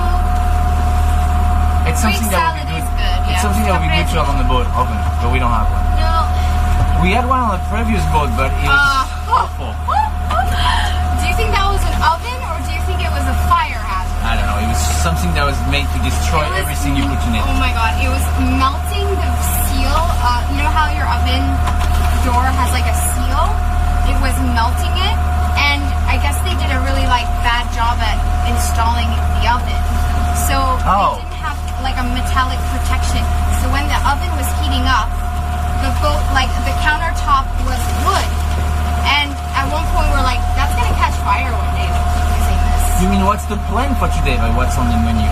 it's Greek something that salad would be is good. good. Yeah. It's something that would be good to have on the boat oven, but we don't have one. No. We had one on the previous boat, but it was awful. Do you think that was an oven, or do you think it was a fire hazard? I don't know. It was something that was made to destroy everything you put in it. Oh my god, it was melting the you know how your oven door has like a seal? It was melting it, and I guess they did a really like bad job at installing the oven. So they didn't have like a metallic protection. So when the oven was heating up, the countertop was wood. And at one point we're like, that's gonna catch fire one day using this. You mean what's the plan for today? Like what's on the menu?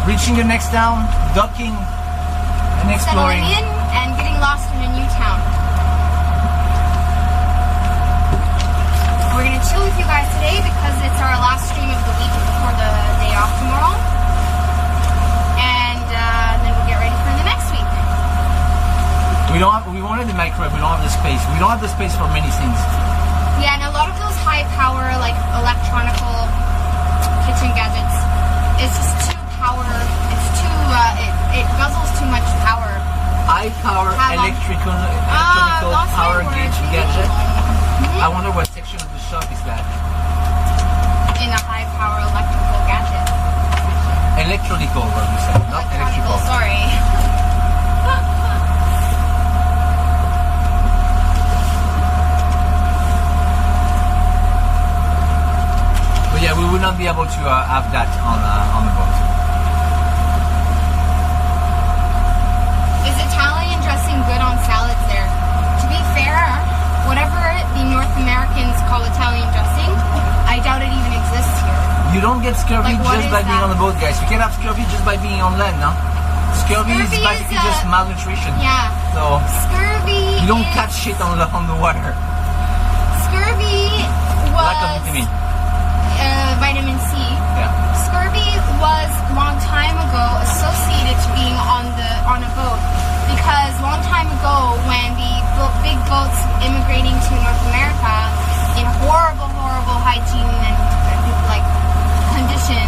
Reaching the next town, docking, and exploring. Settling in and getting lost in a new town. We're gonna chill with you guys today because it's our last stream of the week before the day off tomorrow. And then we'll get ready for the next week. We wanted the microwave, we don't have the space. We don't have the space for many things. Yeah, and a lot of those high power, like electronical kitchen gadgets, it's just too power, it's too, it guzzles too much power. High power electrical power gauge gadget. I wonder what section of the shop is that. In a high power electrical gadget. Electronical, what you said, not electrical. Sorry. But yeah, we would not be able to have that on the boat. Is Italian dressing good on salads there? To be fair, whatever the North Americans call Italian dressing, I doubt it even exists here. You don't get scurvy Like, just by being on the boat, guys. You can have scurvy just by being on land, no? Scurvy is basically just malnutrition. Yeah. So Scurvy. you don't catch shit on the water. Scurvy was Lack of vitamin. Vitamin C. Yeah. Scurvy was long time ago associated to being on a boat because long time ago when the big boats immigrating to North America in horrible hygiene and like condition,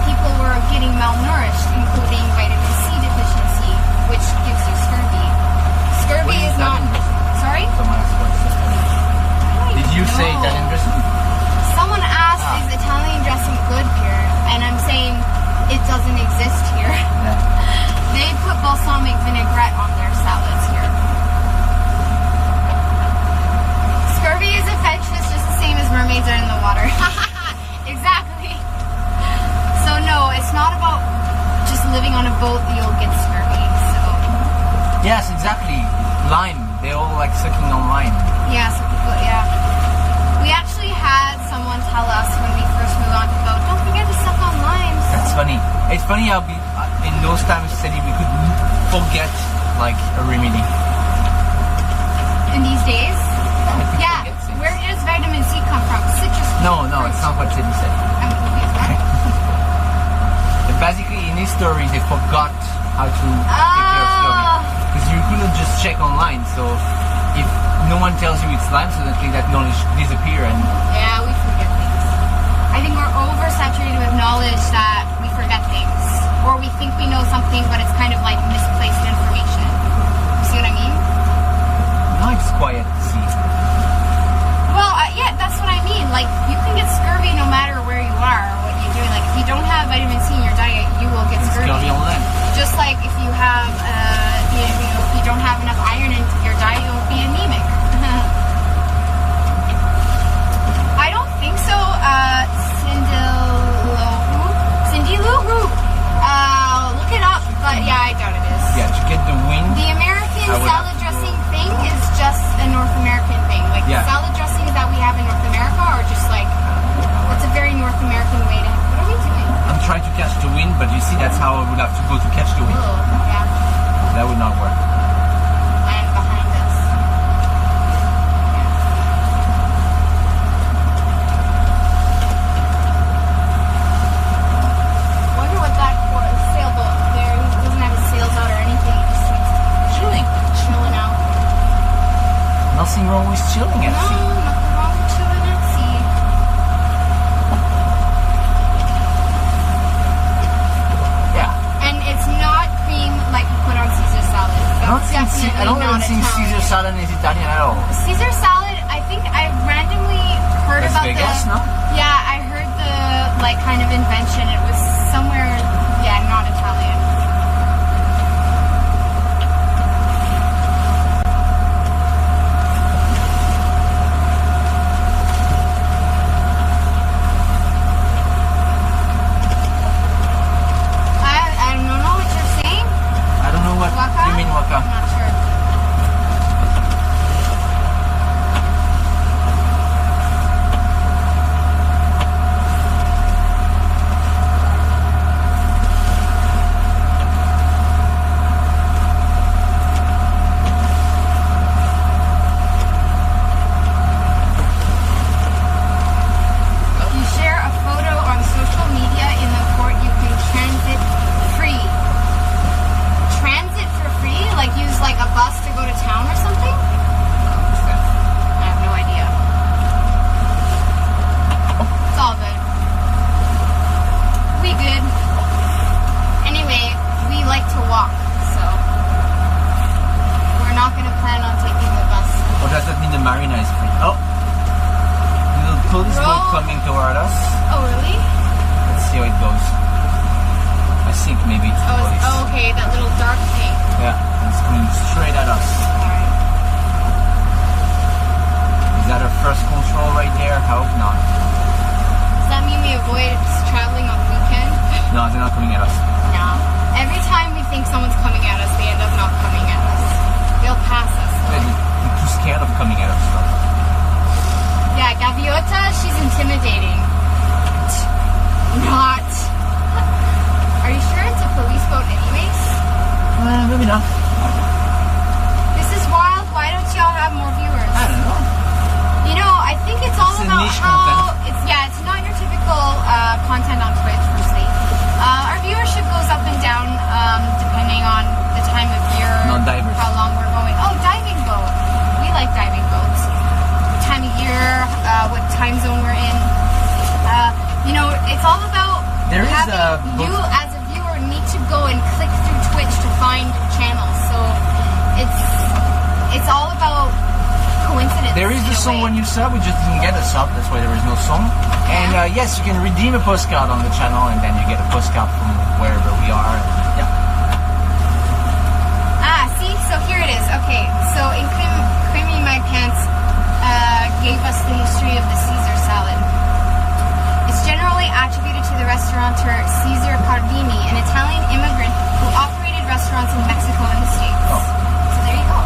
people were getting malnourished, including vitamin C deficiency, which gives you scurvy. Scurvy is not. Sorry. Someone asked what's this one. Did you say Italian dressing? Someone asked, is Italian dressing good here? And I'm saying it doesn't exist here. Yeah. They put balsamic vinaigrette on their salads here. Scurvy is infectious just the same as mermaids are in the water. Exactly. So no, it's not about just living on a boat that you'll get scurvy. So Yes, exactly. Lime. They're all like sucking on lime. yeah, so people, yeah. We actually had someone tell us when we first moved on the boat, don't forget to suck on limes. That's funny. It's funny how in those times we could forget like a remedy. In these days? We Yeah. forget things. Where does vitamin C come from? Citrus. No, it's not what Cindy said. I'm confused. But basically, in his story, they forgot how to take care of scurvy. Because you couldn't just check online, so if no one tells you it's lime, suddenly that knowledge disappears. And Yeah, we forget things. I think we're oversaturated with knowledge that we forget things. Or we think we know something, but it's kind of like misplaced information. You see what I mean? now it's quiet to see. Well, yeah, that's what I mean. Like, you can get scurvy no matter where you are or what you're doing. Like, if you don't have vitamin C in your diet, you will get scurvy. Scurvy on land. Just like if you have, if you don't have enough iron in your diet, you'll be anemic. I don't think so. Cindy Lou. Look it up. But yeah, I doubt it is. Yeah, to get the wind. The American I would salad have to dressing thing is just a North American thing. Like Yeah. the salad dressings that we have in North America are just like, it's a very North American way to. What are we doing? I'm trying to catch the wind, but you see that's how I would have to go to catch the wind. Oh, yeah. That would not work. And behind us. Wonder what that for a sailboat there. He doesn't have his sails out or anything. He just seems Chilling. chilling out. Nothing wrong with chilling at No, sea. nothing wrong with chilling at sea. Yeah. And it's not cream like you put on Caesar salad. I don't That's think definitely not think Italian. Caesar salad is Italian at all. Caesar salad, I think I randomly heard Las about Vegas, the. no? Yeah, I heard the like kind of invention. It was somewhere, yeah, not Italian. that mean the marina is free. Oh, little police boat coming toward us. Oh, really? Let's see how it goes. I think maybe it's the police. Oh, okay, that little dark thing. Yeah, it's coming straight at us. Alright. Is that our first control right there? I hope not. Does that mean we avoid traveling on the weekend? No, they're not coming at us. No. Every time we think someone's coming at us, they end up not coming at us. They'll pass us. They're too scared of coming at us. Yeah, Gaviota, she's intimidating. Not. Are you sure it's a police boat anyways? Maybe not. This is wild. Why don't y'all have more viewers? I don't know. You know, I think it's all It's a about niche how content. it's not your typical content on Twitch, firstly. Our viewership goes up and down depending on the time of year, Non-divers. how long we're going. Oh, diving boat. We like diving boats. What time of year, what time zone we're in. You know, it's all about There is having a book- you as a viewer need to go and click through Twitch to find channels. So it's all about coincidence. There is in a a song way. when you sub, we just didn't get a sub, that's why there is no song. And yes, you can redeem a postcard on the channel and then you get a postcard from wherever we are. Yeah. See, so here it is. Okay, so in Creamy My Pants gave us the history of the Caesar salad. It's generally attributed to the restaurateur Caesar Cardini, an Italian immigrant who operated restaurants in Mexico and the States. Oh. So there you go.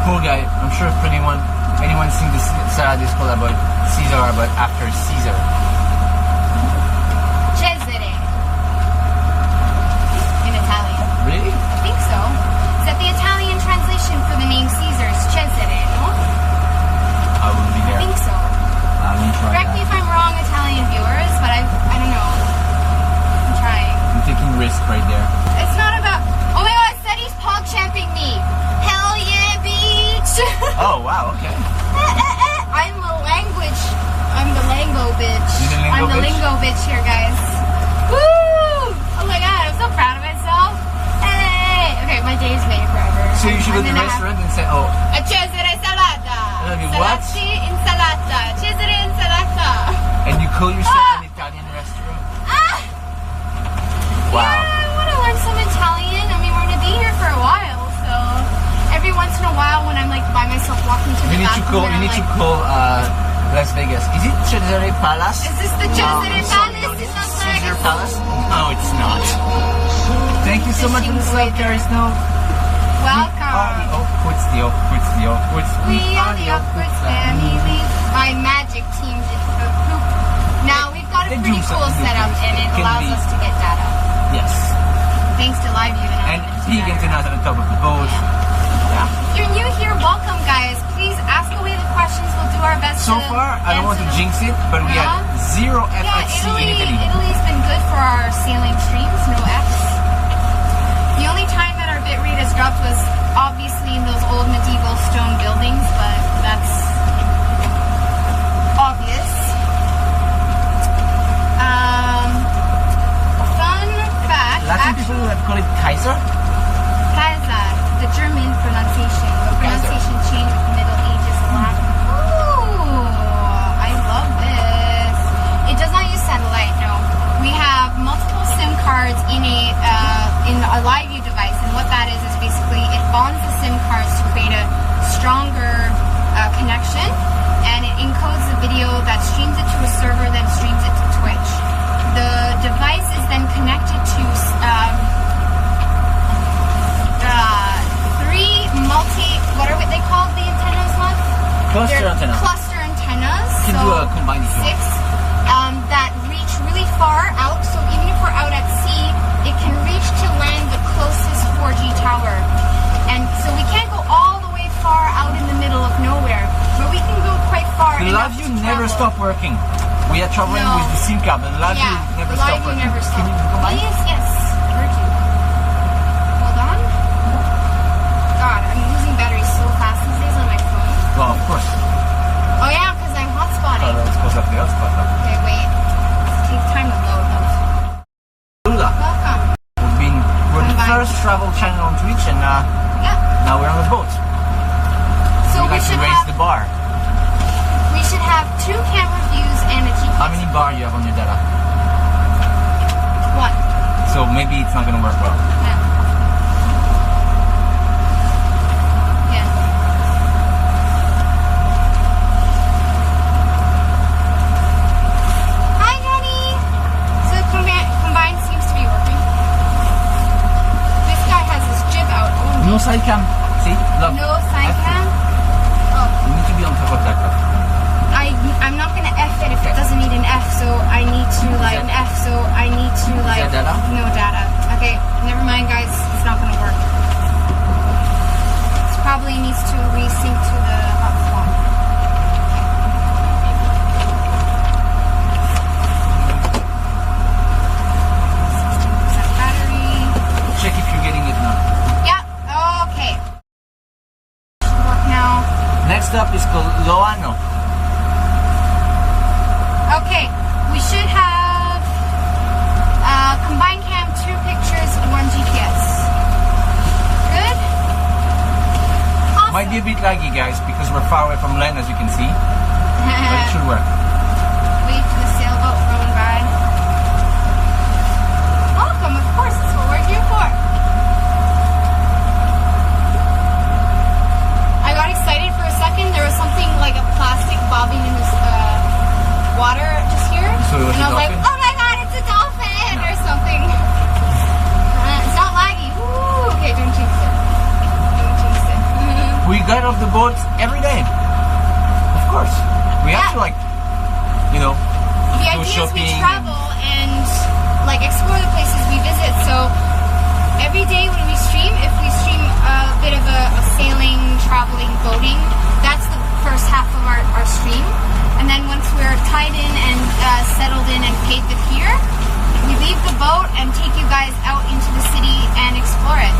Poor guy. I'm sure if anyone seen the salad is called about Caesar, but after Caesar. Cesare. In Italian. Really? I think so. Is that the Italian translation for the name Caesar is Cesare, no? I will be I there. think so. I will try Correct me that. if I'm wrong, Italian viewers, but I don't know. I'm trying. I'm taking risk right there. It's not about. Oh my god, Steady's pog champing me. Hell yeah, beach. Oh wow, okay. I'm the language. I'm the lingo bitch. You the lingo I'm the bitch? lingo bitch here, guys. Woo! Oh my god, I'm so proud of myself. Hey! Okay, my day's made forever. So you should go to the I'm gonna restaurant and say, oh, have a Cesare salata. That'd be what? Salati insalata. Cesare insalata. and you call yourself an Italian restaurant? Ah! Wow. Yeah, I want to learn some Italian. I mean, we're going to be here for a while, so every once in a while when I'm like by myself walking to the You need to bathroom, call. You I'm need to like, call Las Vegas. Is it Cesare Palace? is this the Cesare Sorry, Palace? no, It's this not is Caesar Vegas. Palace. No, it's not. Thank you so much for the sub, Carisno. Welcome. We are the awkward family. My magic team did the poop. Now we've got a They pretty do cool something setup, different. and it It can allows be- us to get data. Yes. Thanks to live view And big internet on the top of the boat. Yeah. If you're new here, welcome, guys. Please ask away the questions. We'll do our best. So to far, I don't want to answer them. jinx it, but we had zero F Yeah, at sea in Italy. Italy's been good for our sailing streams, no Fs. The only time that our bitrate has dropped was obviously in those old medieval stone buildings, but that's obvious. Fun fact. Latin people would have called it Kaiser. Kaiser, the German pronunciation. The pronunciation changed with the Middle Ages Latin. Ooh, I love this. It does not use satellite, no. We have multiple SIM cards in a live view device, and what that is basically it bonds the SIM cards to create a stronger connection, and it encodes the video that streams it to a server, then streams it to Twitch. The device is then connected to what are they called, the antennas, Love? Cluster They're antenna. Cluster antennas. You can so do a combined if you want. 6 that reach really far out. So even if we're out at sea, it can reach to land the closest 4G tower. And so we can't go all the way far out in the middle of nowhere, but we can go quite far. The enough live view to never travel. stopped working. We are traveling No. with the SIM card, but the live view Yeah, never the live stopped view working. never Can you stopped. combine? Yes, I heard you. Hold on. God, I'm losing battery so fast these days on my phone. Well, of course. Oh yeah, because I'm hotspotting. Let's close up the hotspot now. Okay, wait. It takes time to load those. Lula, Welcome. we're the Combined first travel channel on Twitch, and Yeah. now we're on the boat. So We we like to should raise have the bar. we should have 2 camera views and a GPS. How many bar you have on your data? 1. So maybe it's not gonna work well. Yeah. Yeah. Hi, Jenny. So the combined seems to be working. This guy has his jib out. Oh, No side cam. See? Look. no side cam. Oh, You need to be on top of that. Look. I'm not gonna F it if it doesn't need an F. So I need to like an F. So I need to like that data? no data. Okay, never mind, guys. It's not gonna work. This probably needs to resync to the hotspot. Battery. Check if you're getting it now. Yeah. Okay. Should work now. Next up is called Loano. Okay, we should have combined cam, 2 pictures, 1 GPS. Good? Awesome. Might be a bit laggy, guys, because we're far away from land, as you can see. But it should work. Wait for the sailboat rolling by. Welcome, of course, that's what we're here for. I got excited for a second. There was something like a plastic bobbing in this water just here. So it was and a I was like, dolphin? oh my god, it's a dolphin or something. It's not laggy. Woo! Okay, don't jinx it. Don't jinx it. We got off the boat every day. Of course. We have to, like, you know, The go idea is we shopping. travel and like explore the places we visit. So every day when we stream, if we stream a bit of a sailing, traveling, boating, that's the first half of our stream. And then once we're tied in and settled in and paid the pier, we leave the boat and take you guys out into the city and explore it.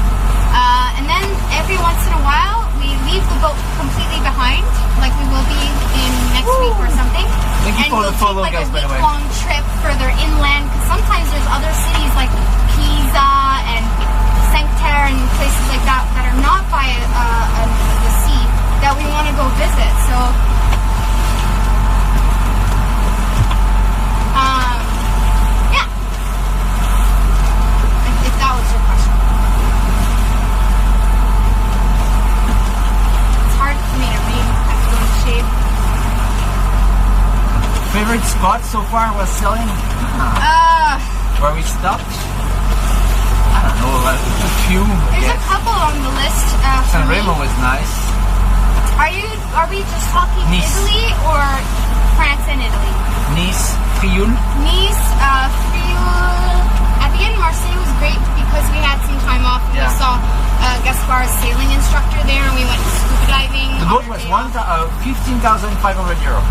And then every once in a while, we leave the boat completely behind, like we will be in next week or something. Thank you And for we'll the follow, take like guys, a by the way. week-long trip further inland, because sometimes there's other cities like Pisa and Sancter and places like that that are not by the sea that we want to go visit. So yeah, if that was your question. It's hard for me to read. I have to go to shade. Favorite spot so far was sailing? Where we stopped? I don't know, like a few. There's Yes. a couple on the list. San For me. Remo was nice. Are we just talking Nice. Italy or France and Italy? Nice, Frioul. Nice, Friul. At the end, Marseille was great because we had some time off and Yeah. we saw Gaspar's sailing instructor there, and we went scuba diving. The on boat our was day off. 15,500 euro.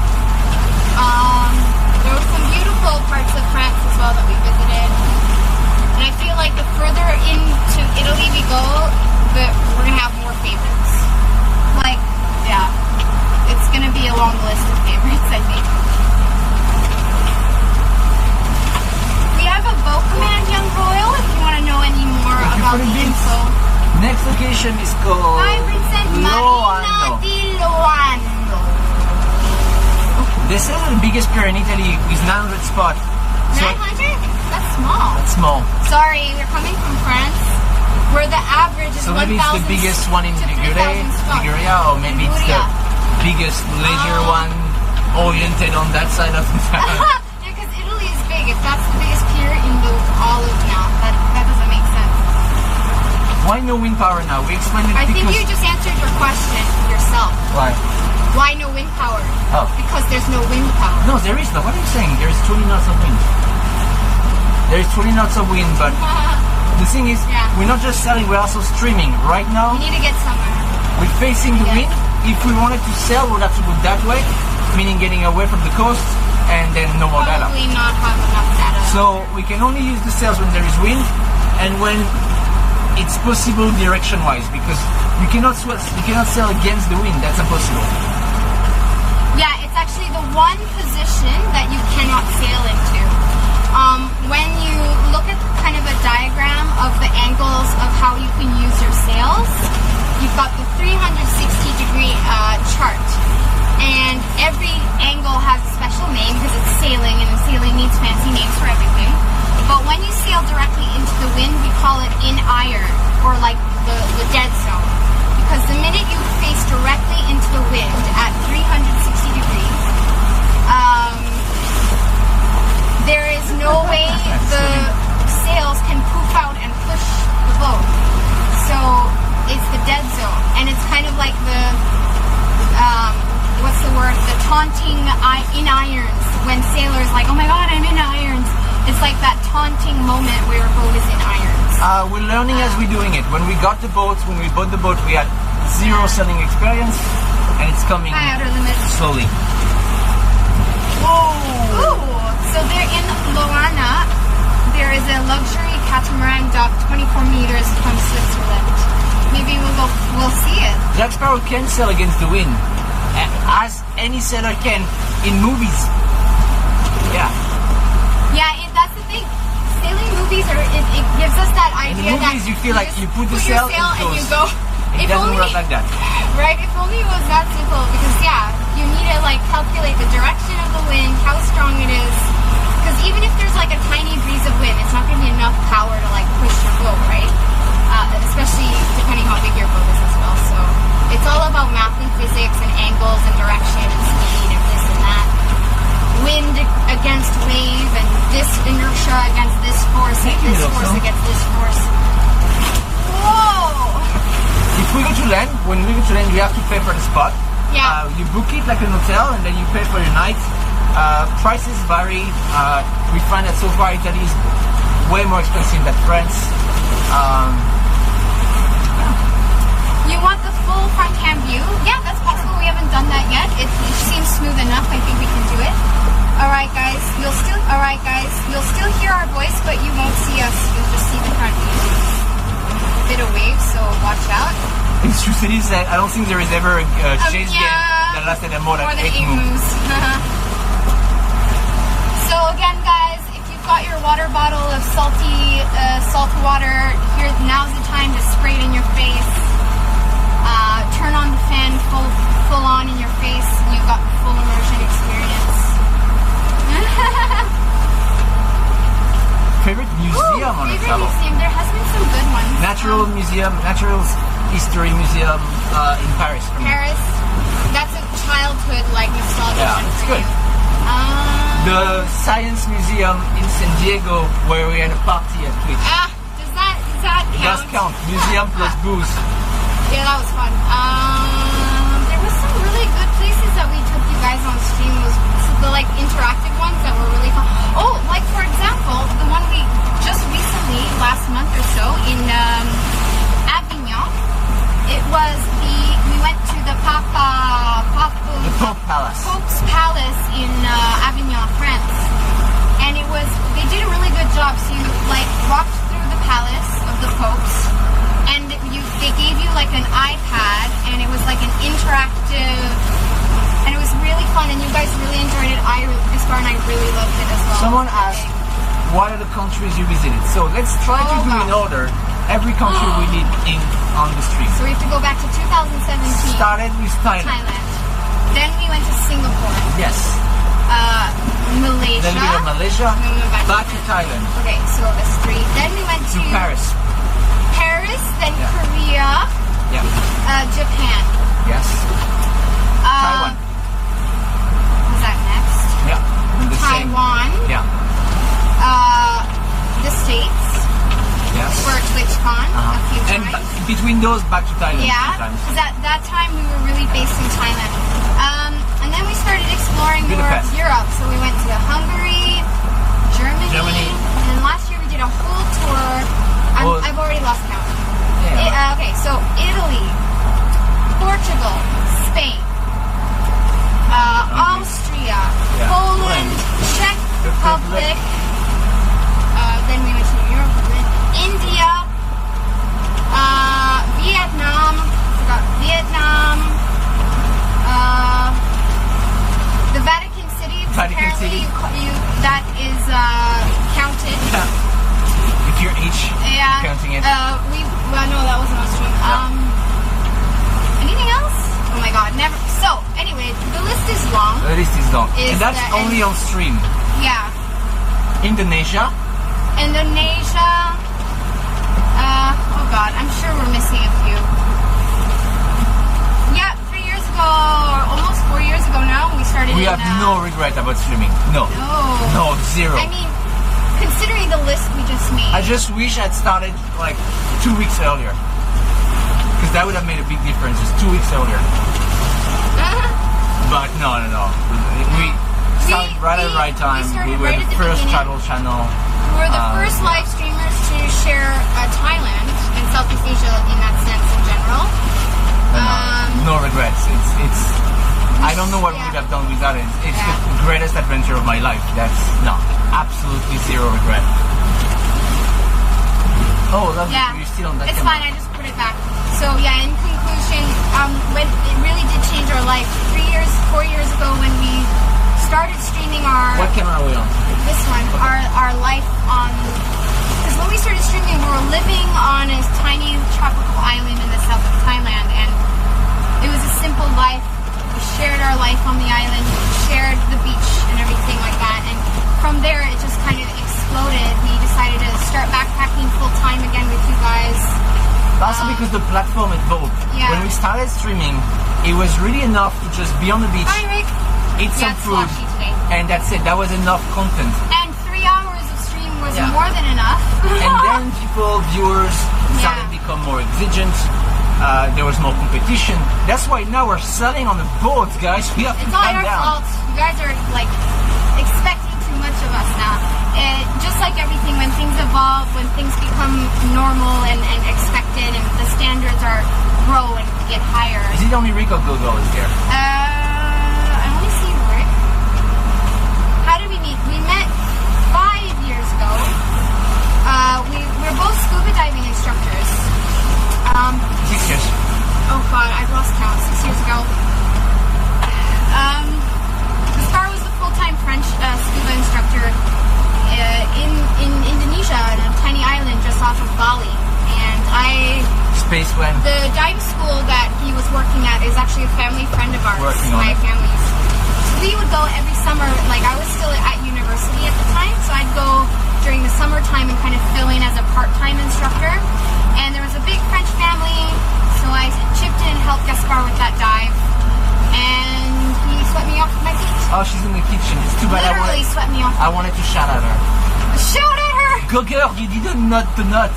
There were some beautiful parts of France as well that we visited. And I feel like the further into Italy we go, we're going to have more favorites. Like, yeah, it's going to be a long list of favorites, I think. We have a boat command, Young Royal, if you want to know any more Thank you about for the the beats. info. Next location is called Hi, Princess Marina Loano. di Loano. They say that the biggest pier in Italy is 900 spot. So 900? That's small. it's small. Sorry, we're coming from France, where the average is So 1,000 maybe it's the biggest one in to Ligure, 3,000 spots. Liguria, or maybe it's the biggest leisure one oriented on that side of the town. Yeah, because Italy is big. If that's the biggest pier in the olive now, that doesn't make sense. Why no wind power now? We explained it I think because... you just answered your question yourself. Why? Why no wind power? Oh. Because there's no wind power. No, there is no. What are you saying? There is 20 knots of wind. There is 20 knots of wind, but the thing is, Yeah. we're not just sailing, we're also streaming. Right now, We need to get somewhere. we're facing the Yeah. wind. If we wanted to sail, we'd have to go that way, meaning getting away from the coast, and then no more data. Probably not have enough data. So we can only use the sails when there is wind, and when it's possible direction-wise, because you cannot sail against the wind. That's impossible. Yeah, it's actually the one position that you cannot sail into. When you look at kind of a diagram diagram of the angles of how you can use your sails. You've got the 360-degree chart, and every angle has a special name because it's sailing, and sailing needs fancy names for everything. But when you sail directly into the wind, we call it in iron, or like the dead zone. Because the minute you face directly into the wind at 360 degrees, there is no way the sails can poof out and push the boat. So it's the dead zone, and it's kind of like the what's the word? The taunting in irons when sailors like, oh my god, I'm in irons. It's like that taunting moment where a boat is in irons. We're learning as we're doing it. When we got the boat, when we bought the boat, we had zero sailing experience, and it's coming Outer limits. slowly. Whoa! Ooh, so they're in Loana. There is a luxury catamaran dock 24 meters from Switzerland. Maybe we'll see it. Jack Sparrow can sail against the wind, as any sailor can in movies. Yeah. Yeah, that's the thing. Sailing movies it gives us that In idea the movies, that you feel like you put the your sail and and you go. it doesn't work like that. Right? If only it was that simple. Because you need to like calculate the direction of the wind, how strong it is. Because even if there's like a tiny breeze of wind, it's not going to be enough power to like push your boat, right? Especially depending how big your boat is as well. So it's all about math and physics and angles and direction and speed and this and that. Wind against wave and this inertia against this force and this force against this force. Whoa! If we go to land, when we go to land, you have to pay for the spot. Yeah. You book it like an hotel, and then you pay for your night. Prices vary. We find that so far Italy is way more expensive than France. You want the full front cam view? Yeah, that's possible. We haven't done that yet. It seems smooth enough. I think we can do it. Alright guys, you'll still hear our voice, but you won't see us. You'll just see the front view. A bit of waves, so watch out. It's true, I don't think there is ever a chase game that lasted more than 8 moves. So again guys, if you've got your water bottle of salty salt water, now's the time to spray it in your face. Turn on the fan full on in your face. You've got the full immersion experience. Favorite museum on the travel? Museum. There has been some good ones. Natural History Museum in Paris. Paris. That's a childhood like nostalgia Yeah, one it's for good. you. The Science Museum in San Diego, where we had a party at Twitch. Does that It does count? count. Museum plus booze. Yeah, that was fun. There was some really good places that we took you guys on stream. Was the like interactive ones that were really fun. Oh, like for example, the one we just recently, last month or so, in Avignon. It was we went to the The Pope Palace. Pope's Palace in Avignon, France, and they did a really good job. So you like walked through the palace of the popes, and they gave you like an iPad, and it was like an interactive, and it was really fun, and you guys really enjoyed it. Gaspar and I really loved it as well. Someone asked, what are the countries you visited? So let's try to do in order every country we did on the stream. So we have to go back to 2017. Started with Thailand. Then we went to Singapore. Yes. Malaysia. Then we went to Malaysia. Then we went Back to Thailand. Okay, so that's 3. Then we went To Paris. Then Korea. Yeah. Japan. Yes. Taiwan. Was that next? Yeah. And the same. Taiwan. Yeah. The States. Yes. For TwitchCon a few And times. between those, back to Thailand. Yeah, Sometimes. because at that time we were really based in Thailand. And then we started exploring more of Budapest. Europe. So we went to Hungary, Germany. And then last year we did a whole tour. I've already lost count. Yeah. Okay, so Italy, Portugal, Spain, Austria, Yeah. Poland, Czech Republic. Then we went to New York, India, Vietnam. Forgot Vietnam. The Vatican City. Vatican Apparently City. that is counted. If you're H. it. Well, no, that wasn't on stream. Anything else? Oh my god, never. So, anyway, the list is long. The list is long. Is And that's only on stream. Yeah. Indonesia. Oh god, I'm sure we're missing a few. Yeah, 3 years ago, or almost 4 years ago now, we started. We have no regret about streaming. No. No, zero. I mean, considering the list we just made. I just wish I'd started like 2 weeks earlier. Because that would have made a big difference, just 2 weeks earlier. But no. We started right at the right time. We were the first travel channel. We were the first live streamers to share Thailand and Southeast Asia in that sense in general. No regrets. It's. I don't know what we would have done without it. It's the greatest adventure of my life. That's absolutely zero regret. Oh, lovely. Yeah, You're still on that. it's camera. fine. I just put it back. So yeah, in conclusion, when it really did change our life 4 years ago when we started streaming our. What camera are we on? This one, our life on. Because when we started streaming, we were living on a tiny tropical island in the south of Thailand, and it was a simple life. We shared our life on the island, shared the beach and everything like that, and from there it just kind of exploded. We decided to start backpacking full time again with you guys. Also because the platform evolved. Yeah. When we started streaming, it was really enough to just be on the beach, Hi, Rick. eat some it's food, sloshy today. and that's it. That was enough content. And 3 hours of stream was Yeah. more than enough. And then viewers started to become more exigent. There was more competition. That's why now we're selling on the boats, guys. We have to It's not calm our down. fault. You guys are like expecting too much of us now. Just like everything, when things evolve, when things become normal and expected, and the standards grow and get higher. Is it only Rico Gogo is there? I only see Rick. How did we meet? We met 5 years ago. We're both scuba diving instructors. 6 years. Oh god, I've lost count. 6 years ago. Gaspar was the full-time French scuba instructor in Indonesia, on a tiny island just off of Bali. And Space when? the dive school that he was working at is actually a family friend of ours, Working on my it. family's. So we would go every summer, like I was still at university at the time, so I'd go during the summertime and kind of fill in as a part-time instructor. And there was a big French family, so I chipped in and helped Gaspar with that dive. And he swept me off my feet. Oh, she's in the kitchen. It's too bad. Literally swept me off. I wanted to shout at her. Shout at her! Go girl, you didn't nut the nut.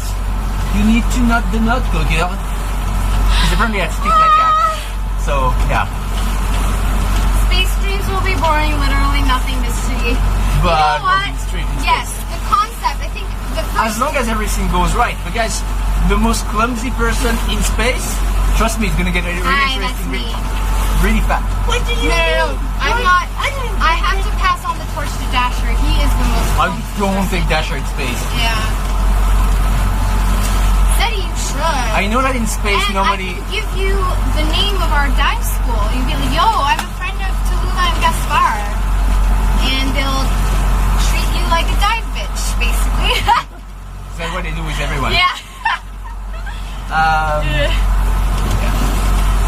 You need to nut the nut, go girl. Because apparently I speak like that. So, yeah. Space streams will be boring, literally nothing to see. But you know what? it's straight in Yes, space. the concept, I think the As first... long as everything goes right. But guys, the most clumsy person in space, trust me, it's gonna get really Hi, that's interesting me. really fast. What did you No, I'm not... I have to pass on the torch to Dasher. He is the most... I don't think Dasher in space. Yeah. Said you should. I know that in space And nobody... I can give you the name of our dive school. You'd be like, yo, I'm a friend of Tallulah and Gaspar. And they'll treat you like a dive bitch, basically. That's what they do with everyone. Yeah.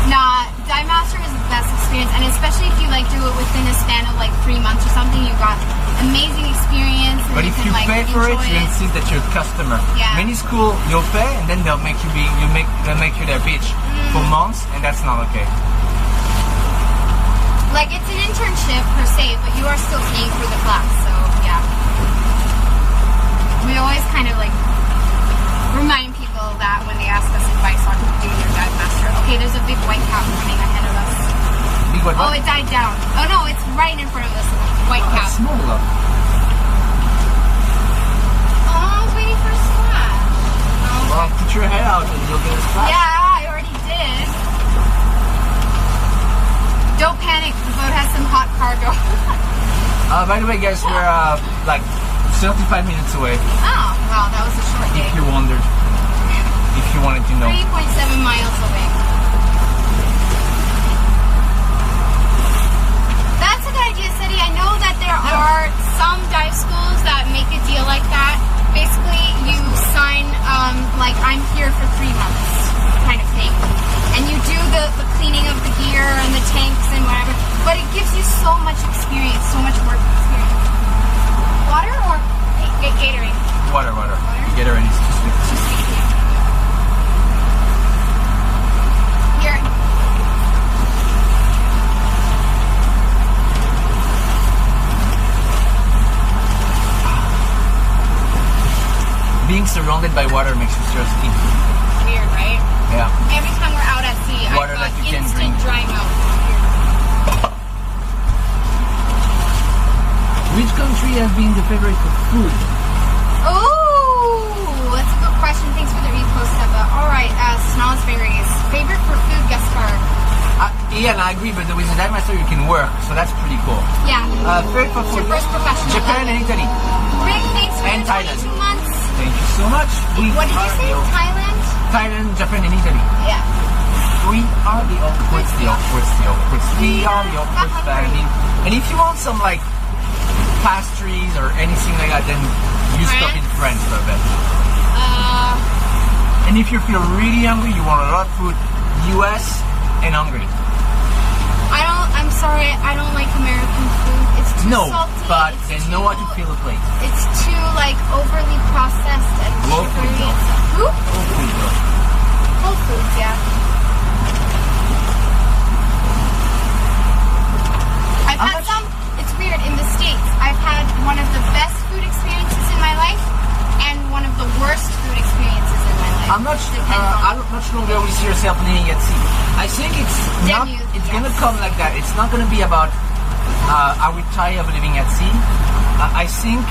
Nah, Dive Master is the best experience, and especially if you like do it within a span of like 3 months or something, you've got amazing experience. And But if can, you like, pay for it, enjoy you insist that you're a customer. Yeah. Many school, you'll pay, and then they'll make you their bitch for months, and that's not okay. Like, it's an internship per se, but you are still paying for the class, so yeah. We always kind of like remind people that when they ask us advice on doing their Dive Master. Okay, there's a big white cat running ahead of us. Big what? Oh, it died down. Oh no, it's right in front of us. White Oh, cat. that's small though. Oh, I was waiting for a splash. Oh, Well, put your head out and you'll get a splash. yeah, I already did. Don't panic, the boat has some hot cargo. By the way, guys, we're like 35 minutes away. Oh, wow, that was a short day. If you wondered, if you wanted to know. 3.7 miles away. That's a good idea, City. I know that there are some dive schools that make a deal like that. Basically, you sign a like I'm here for 3 months kind of thing. And you do the cleaning of the gear and the tanks and whatever, but it gives you so much experience, so much work experience. Water or Gatorade? Water. Gatorade is too sweet. Too sweet, yeah. Here. Being surrounded by water makes you thirsty. Weird, right? Yeah. Every time we're out at sea, Water I that got you can instant drink. dry mouth. Which country has been the favorite for food? Oh, that's a good question. Thanks for the repost, Eva. Alright, Snosberries. Favorite for food, Gaspar? Yeah, I agree, but with the Dime Master you can work, so that's pretty cool. Yeah. Favorite for It's food? your first professional. Japan and Italy. Rick, thanks for And the Thailand. 22 months. Thank you so much. What did you say? Thailand? Thailand, Japan, and Italy. Yeah. We are the awkward, we are the awkward family. And if you want some like pastries or anything like that, then you stop in France for a bit. And if you feel really hungry, you want a lot of food, US and Hungary. I'm sorry, I don't like American food. It's too salty. But it's they too, know how to fill a plate. It's too like overly processed and Whole sugary. food, though. Who? Whole food, though. Whole Foods, yeah. I've had some, it's weird, in the States, I've had one of the best food experiences in my life and one of the worst food experiences in my life. I'm not much longer we see yourself living at sea. I think it's gonna come like that. It's not gonna be about are we tired of living at sea. I think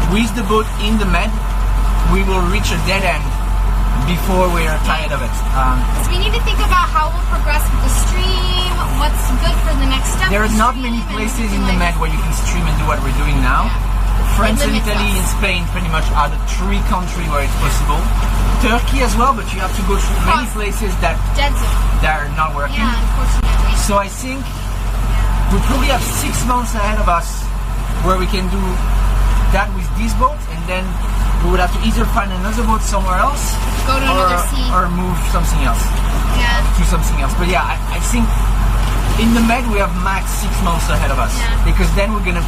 with the boat in the Med, we will reach a dead end before we are tired of it. So we need to think about how we'll progress with the stream, what's good for the next step. There are not many places in the Med where you can stream and do what we're doing now. France and Italy and Spain pretty much are the 3 countries where it's possible. Turkey as well, but you have to go through many places that are not working. Yeah, unfortunately. So I think we probably have 6 months ahead of us where we can do that with this boat, and then we would have to either find another boat somewhere else Go to another sea. or move something else. Yeah. To something else. But yeah, I think in the Med we have max 6 months ahead of us. Yeah. Because then we're gonna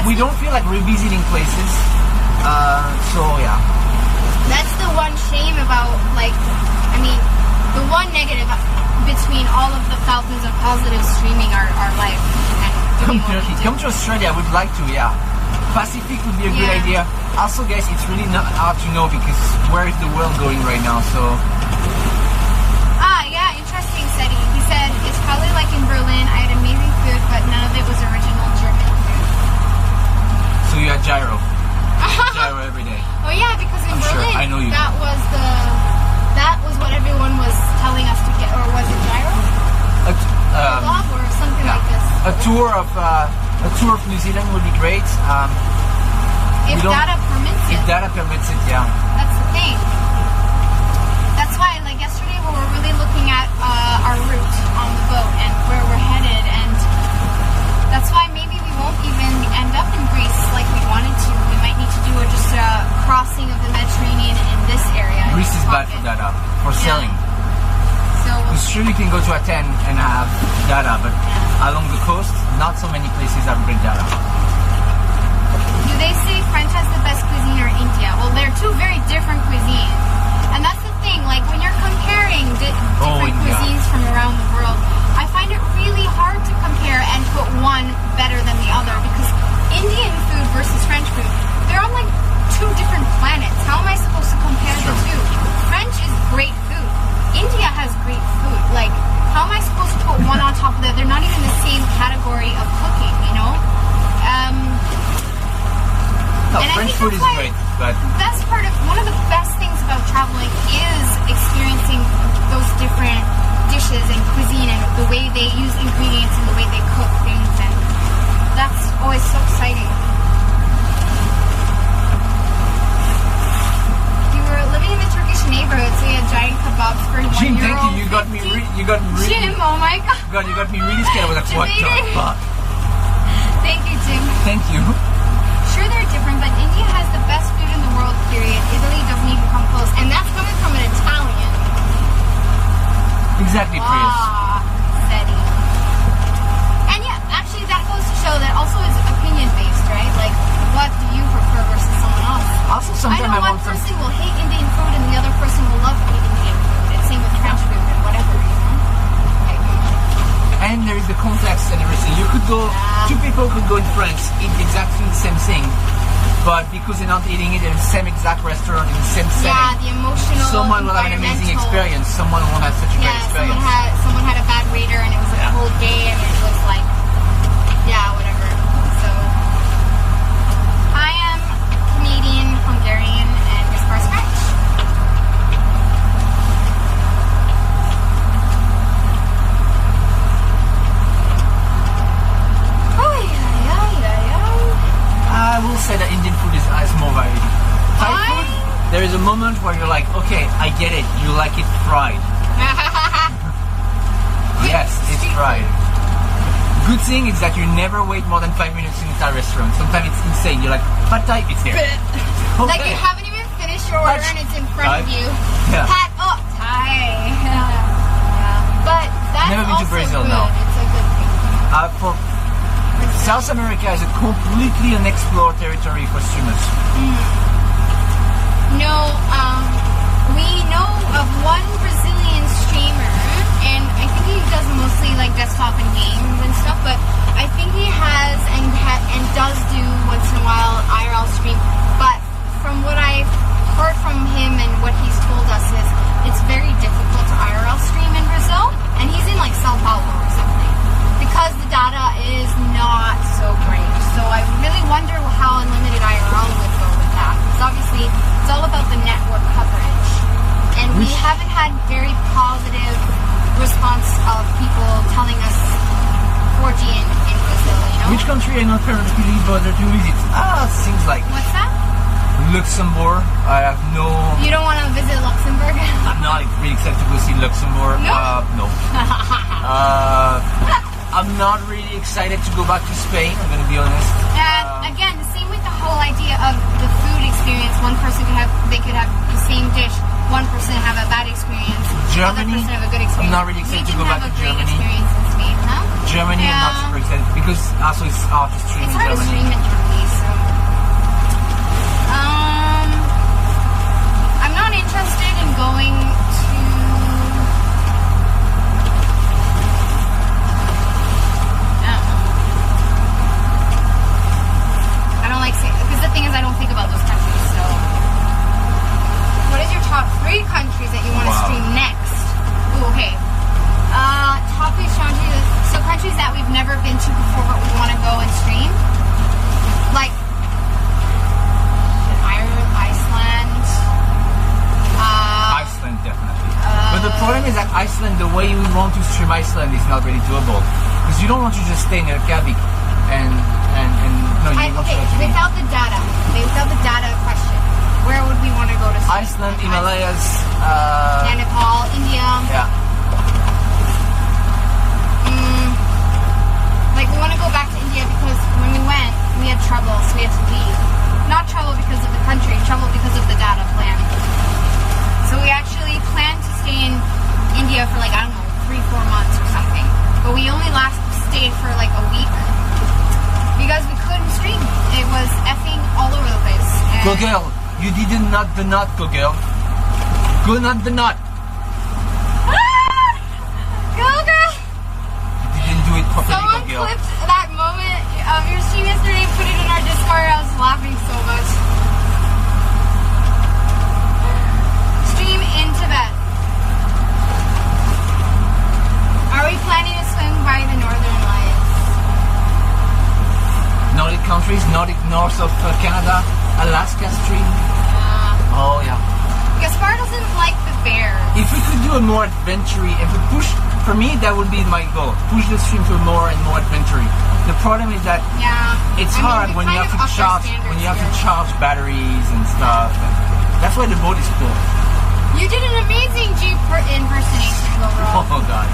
we don't feel like revisiting places. So yeah. That's the one shame about, like, I mean, the one negative between all of the thousands of positives streaming our life. And Come to Australia, I would like to, yeah. Pacific would be a good idea. Also, guys, it's really not hard to know because where is the world going right now, so... Yeah, interesting, Seti. He said, it's probably like in Berlin, I had amazing food, but none of it was original German food. So you had gyro. Gyro every day. Oh yeah, because in Berlin, sure, I know you. that was what everyone was telling us to get, or was it gyro? Love or something like this. A tour of New Zealand would be great. If data permits it. If data permits it, yeah. That's the thing. That's why, like yesterday, we were really looking at our route on the boat and where we're headed, and that's why maybe we won't even end up in Greece like we wanted to. We might need to do just a crossing of the Mediterranean in this area. Greece is bad for data, for sailing. So it's true you can go to Athens and have data, but along the coast, not so many places have great data. do they say French has the best cuisine or India? Well, they're two very different cuisines. And that's the thing, like when you're comparing different cuisines from around the world, I find it really hard to compare and put one better than the other, because Indian food versus French food, they're on like 2 different planets. How am I supposed to compare the two? French is great food. India has great food. Like, how am I supposed to put one on top of the other? They're not even the same category of cooking, you know? No, French food is great, but one of the best things about traveling is experiencing those different dishes and cuisine and the way they use ingredients and the way they cook things, and that's always so exciting. You were living in the Turkish neighborhood, so you had giant kebabs for €1. Jim, thank you. You got me really. Jim, oh my god. God, you got me really scared. I was like, what the fuck? Thank you, Jim. Thank you. Sure, they're different, but India has the best food in the world, period. Italy doesn't even come close. And that's coming from an Italian. Exactly, Prius. Steady. And yeah, actually that goes to show that also is opinion based, right? Like, what do you prefer versus someone else? Also, sometimes I know one person will hate Indian food and the other person will love eating Indian food. And same with French food and whatever, you know? Like, and there is the context and everything. You could go, two people could go in France, eat exactly the same thing, but because they're not eating it in the same exact restaurant, in the same setting, yeah, the emotional, someone will have an amazing experience, someone won't have such a great experience. Someone had a bad waiter and it was like a whole day and it was like, yeah, whatever. So, I am Canadian, Hungarian, and Gaspar's French. I will say that Indian food has more variety. Thai food, there is a moment where you're like, okay, I get it, you like it fried. Yes, it's fried. Good thing is that you never wait more than 5 minutes in a Thai restaurant. Sometimes it's insane. You're like, pad Thai, it's there. Okay. Like you haven't even finished your order and it's in front of you. Yeah. Pad, oh, Thai. Yeah. But that's Never been to also Brazil, good. no. It's a good thing. For South America is a completely unexplored territory for streamers. No, we know of one Brazilian streamer, and I think he does mostly like desktop and games and stuff, but I think he has and does do once in a while IRL stream. But from what I've heard from him and what he's told us is it's very difficult to IRL stream in Brazil, and he's in like Sao Paulo or something, because the data is not so great. So I really wonder how unlimited IRL would go with that, because obviously it's all about the network coverage, and we haven't had very positive response of people telling us 4G in Brazil, you know? Which country are you not currently bothered to visit? Things like What's that? Luxembourg. I have no... You don't want to visit Luxembourg? I'm not really excited to go see Luxembourg. No? No. I'm not really excited to go back to Spain, I'm going to be honest. And again, the same with the whole idea of the food experience. One person could have the same dish. One person have a bad experience. Germany, Other person have a good experience. I'm not really excited to go back to Germany. We can have a great experience in Spain, huh? Germany, Yeah. I'm not super excited because also it's hard to stream It's in hard to Germany. stream in Germany, so. I'm not interested in going to. I don't like saying, because the thing is I don't think about those countries, so. What is your top 3 countries that you want to stream next? Ooh, okay. Top 3 countries, so countries that we've never been to before but we want to go and stream. Like Ireland, Iceland. Iceland, definitely. But the problem is that Iceland, the way we want to stream Iceland is not really doable. Because you don't want to just stay in Reykjavik and no, you want Okay, to actually... without the data question, where would we want to go to stream? Iceland, Himalayas, Yeah, Nepal, India. yeah. Like we want to go back to India because when we went, we had trouble, so we had to leave. Not trouble because of the country, trouble because of the data plan. So we actually planned to stay in India for like, I don't know, 3-4 months or something. But we only stayed for like a week because we couldn't stream. It was effing all over the place. Go girl, you didn't nut the nut, go girl. Go nut the nut. Go girl! You didn't do it properly, Someone go girl. clipped that moment of your stream yesterday and put it in our Discord. I was laughing so much. Stream in Tibet. Are we planning to swim by the Northern Lights? Nordic countries, north of Canada, Alaska stream. Oh yeah. Gaspar doesn't like the bears. If we could do a more adventure, if we push, for me that would be my goal. Push the stream to more and more adventure. The problem is that it's hard when you have to charge charge batteries and stuff. And that's why the boat is cool. You did an amazing Jeep impersonation, Laura. Oh god.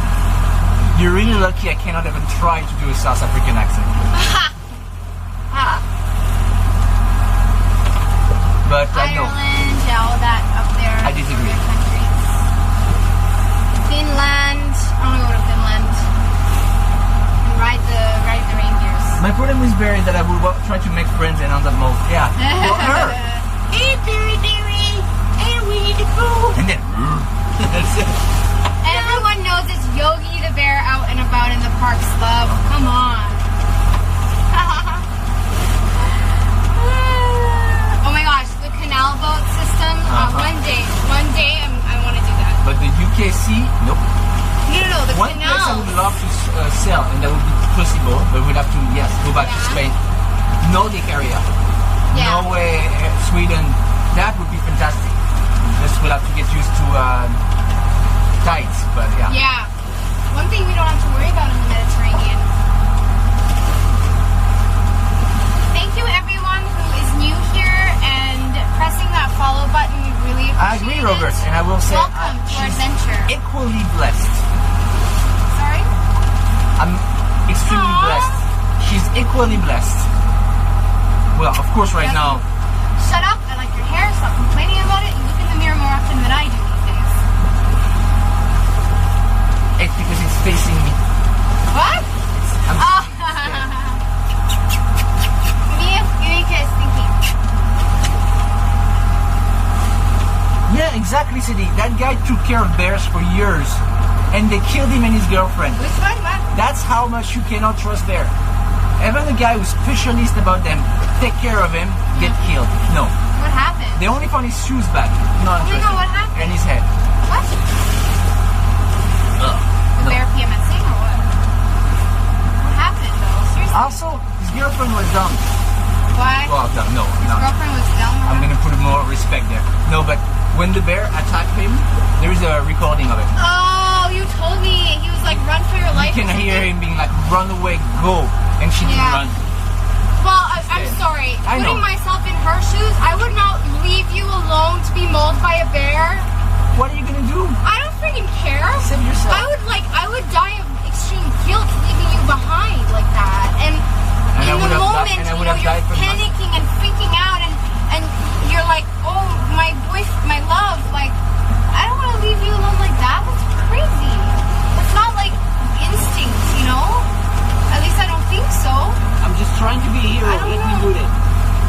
You're really lucky I cannot even try to do a South African accent. But no. Ireland, all that up there. there. I disagree. Other countries. Finland. I want to go to Finland and ride the reindeers. My problem with Bear is that I would try to make friends and end up most. Yeah. Well, her. Hey, Barry, hey, we need to go. And then. That's it. Everyone knows it's Yogi the bear out and about in the parks, love. Come on. Oh my gosh, the canal boat system. One day I want to do that. But the UKC, nope. No, the One place I canals. would love to sell, and that would be possible, but we'd have to, go back to Yeah. Spain. Nordic area. Yeah. Norway, Sweden. That would be fantastic. Just we'll have to get used to tides, but yeah. Yeah. One thing we don't have to worry about in the Mediterranean. Thank you everyone who is new here and pressing that follow button. We really I appreciate agree, Robert, it. and I will say Welcome to our she's adventure. equally blessed. Sorry? I'm extremely Aww. blessed. She's equally blessed. Well, of course, right Yes. now. Shut up. I like your hair. Stop complaining about it. You look in the mirror more often than I do these days. It's because it's facing me. What? I'm Oh. Give me a kiss. Thinking. Yeah, exactly, Cindy. That guy took care of bears for years, and they killed him and his girlfriend. Which one? What? That's how much you cannot trust bear. Even the guy who's specialist about them, take care of him, get killed. No. What happened? They only found his shoes back. Not Oh my interested. God, what happened? And his head. What? Ugh. The No. bear PMSing or what? What happened though? Seriously? Also, his girlfriend was dumb. Why? Well, dumb. No, His no. girlfriend was down with I'm him? gonna put more respect there. No, but when the bear attacked him, there is a recording of it. Oh, you told me. He was like, run for your life. You can or hear something. him being like, run away, go. And she didn't Yeah. run. Well, I'm sorry. I know. Putting myself in her shoes, I would not leave you alone to be mauled by a bear. What are you gonna do? I don't freaking care. Save yourself. I would die of extreme guilt leaving you behind like that. And And I in would the have moment, died- and I would you're have died for nothing. panicking and freaking out, and you're like, oh, my love, like, I don't want to leave you alone like that. That's crazy. It's not like instinct, you know? At least I don't think so. I'm just trying to be a hero. I don't Let me know. do it.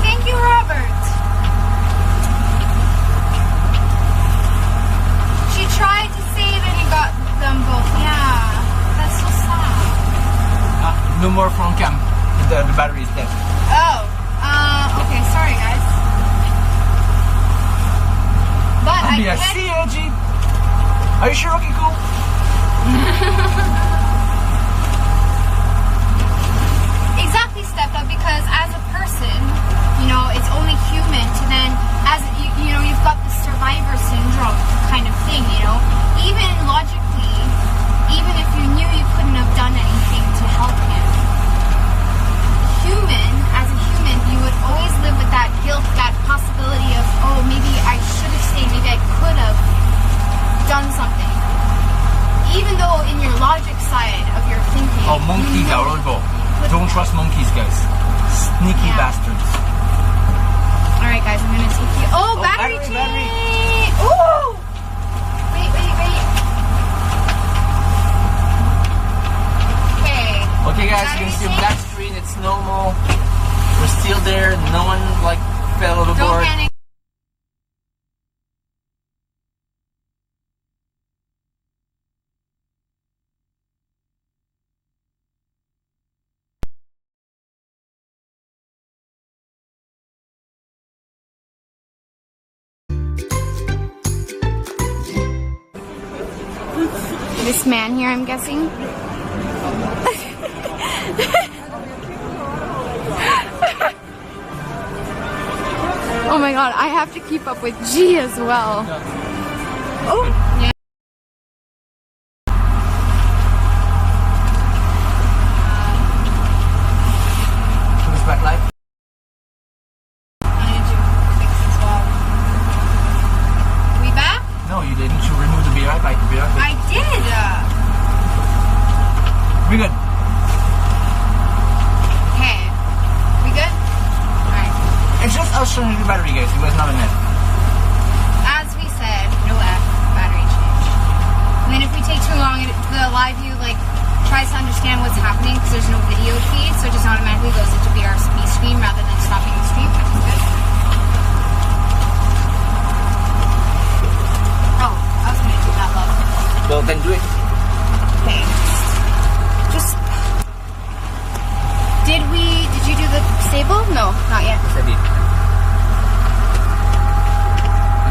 Thank you, Robert. She tried to save and it got them both. Yeah, that's so sad. No more front cam. The battery is dead. Oh, okay, sorry guys. But I'll I be like, can. see you, Jeep. Are you sure? Okay, cool. Exactly, Steppa, because as a person, you know, it's only human to then, as you know, you've got the survivor syndrome kind of thing, you know. Even logically, even if you knew you couldn't have done anything to help him, as a human, you would always live with that guilt, that possibility of, oh, maybe I should have stayed, maybe I could have done something. Even though in your logic side of your thinking, Oh, monkeys you know are horrible. you Don't couldn't. trust monkeys, guys. Sneaky Yeah. bastards. Alright guys, I'm gonna take you. Oh, battery battery, change! battery. Ooh! Wait. Okay. Okay, guys, you can see a black screen. It's normal. We're still there. No one fell Don't overboard. panic. This man here, I'm guessing. Oh my god, I have to keep up with G as well. Oh, yeah. Put this back live. I need to fix as well. We back? No, you didn't. You removed the BI bike. I did. We're good. Okay. We good? Alright. It's just us changing the battery, guys. It was not a net. As we said, tries to understand what's happening because there's no video feed, so it just automatically goes into BRB stream rather than stopping the stream, which is good. Oh, I was gonna do that, love. Well, then do it. Okay. Just. Did you do the stable? No, not yet. Yes, I did.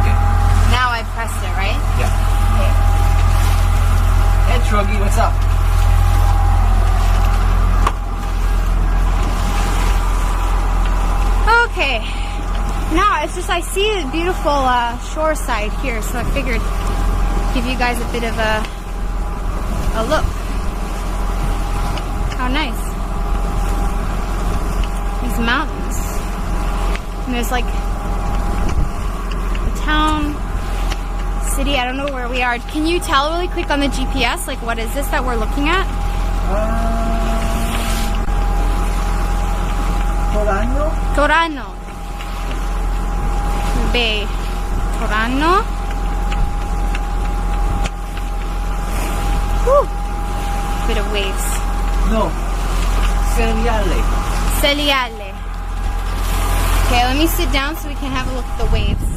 Okay. Now I pressed it, right? Yeah. Okay. Hey, Troggy, what's up? Okay. Now it's just I see a beautiful shore side here, so I figured give you guys a bit of a look. How nice. These mountains. And there's like the town, city. I don't know where we are. Can you tell really quick on the GPS? Like, what is this that we're looking at? Torano. Bay. Torano. Whew. Bit of waves. No. Celiale. Celiale. Okay, let me sit down so we can have a look at the waves.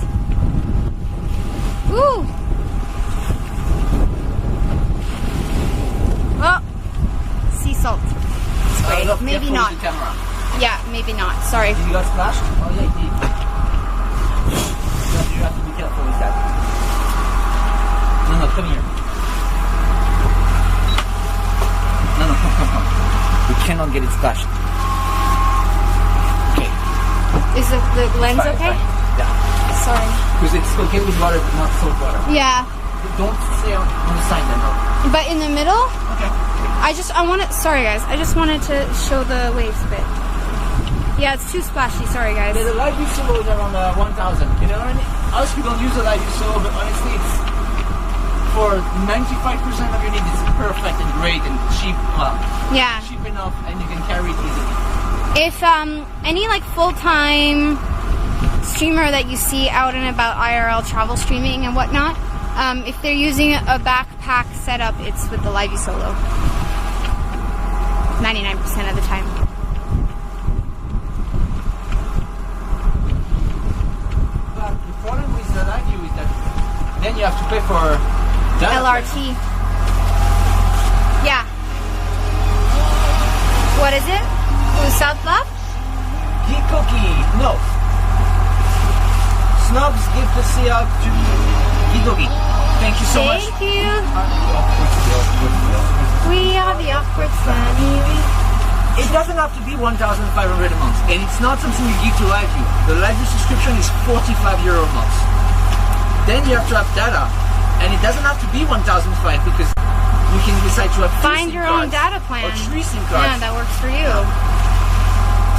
Woo! Oh! Sea salt. Spray. Look, Maybe careful not. with the camera. Yeah, maybe not. Sorry. Did you got splashed? Oh yeah, you did. You have to be careful with that. No, come here. No, come. We cannot get it splashed. Okay. Is the lens Fine, okay? fine. Yeah. Sorry. Because it's okay with water, but not salt water. Yeah. Don't stay on the side then, no. But in the middle, Okay. sorry guys, I just wanted to show the waves a bit. Yeah, it's too splashy, sorry guys. The live view solo is around 1,000. You know what I mean? Us, we don't use the live view solo, but honestly, it's for 95% of your needs, it's perfect and great and cheap. Yeah. Cheap enough, and you can carry it easily. If any like full-time streamer that you see out and about IRL travel streaming and whatnot, if they're using a backpack setup, it's with the Live View Solo. 99% of the time. But the problem with the live view is that then you have to pay for data. LRT. Yeah. What is it? South Love? Geek cookie. No. Snubs give the sea out to Gidogi. Thank you so much. Thank you. We are the awkward family. It doesn't have to be 1,500 a month, and it's not something you give to live view. The live view subscription is €45 a month. Then you have to have data, and it doesn't have to be 1,500 because you can decide to have Find your own data plan. or 3 SIM cards. Yeah, that works for you.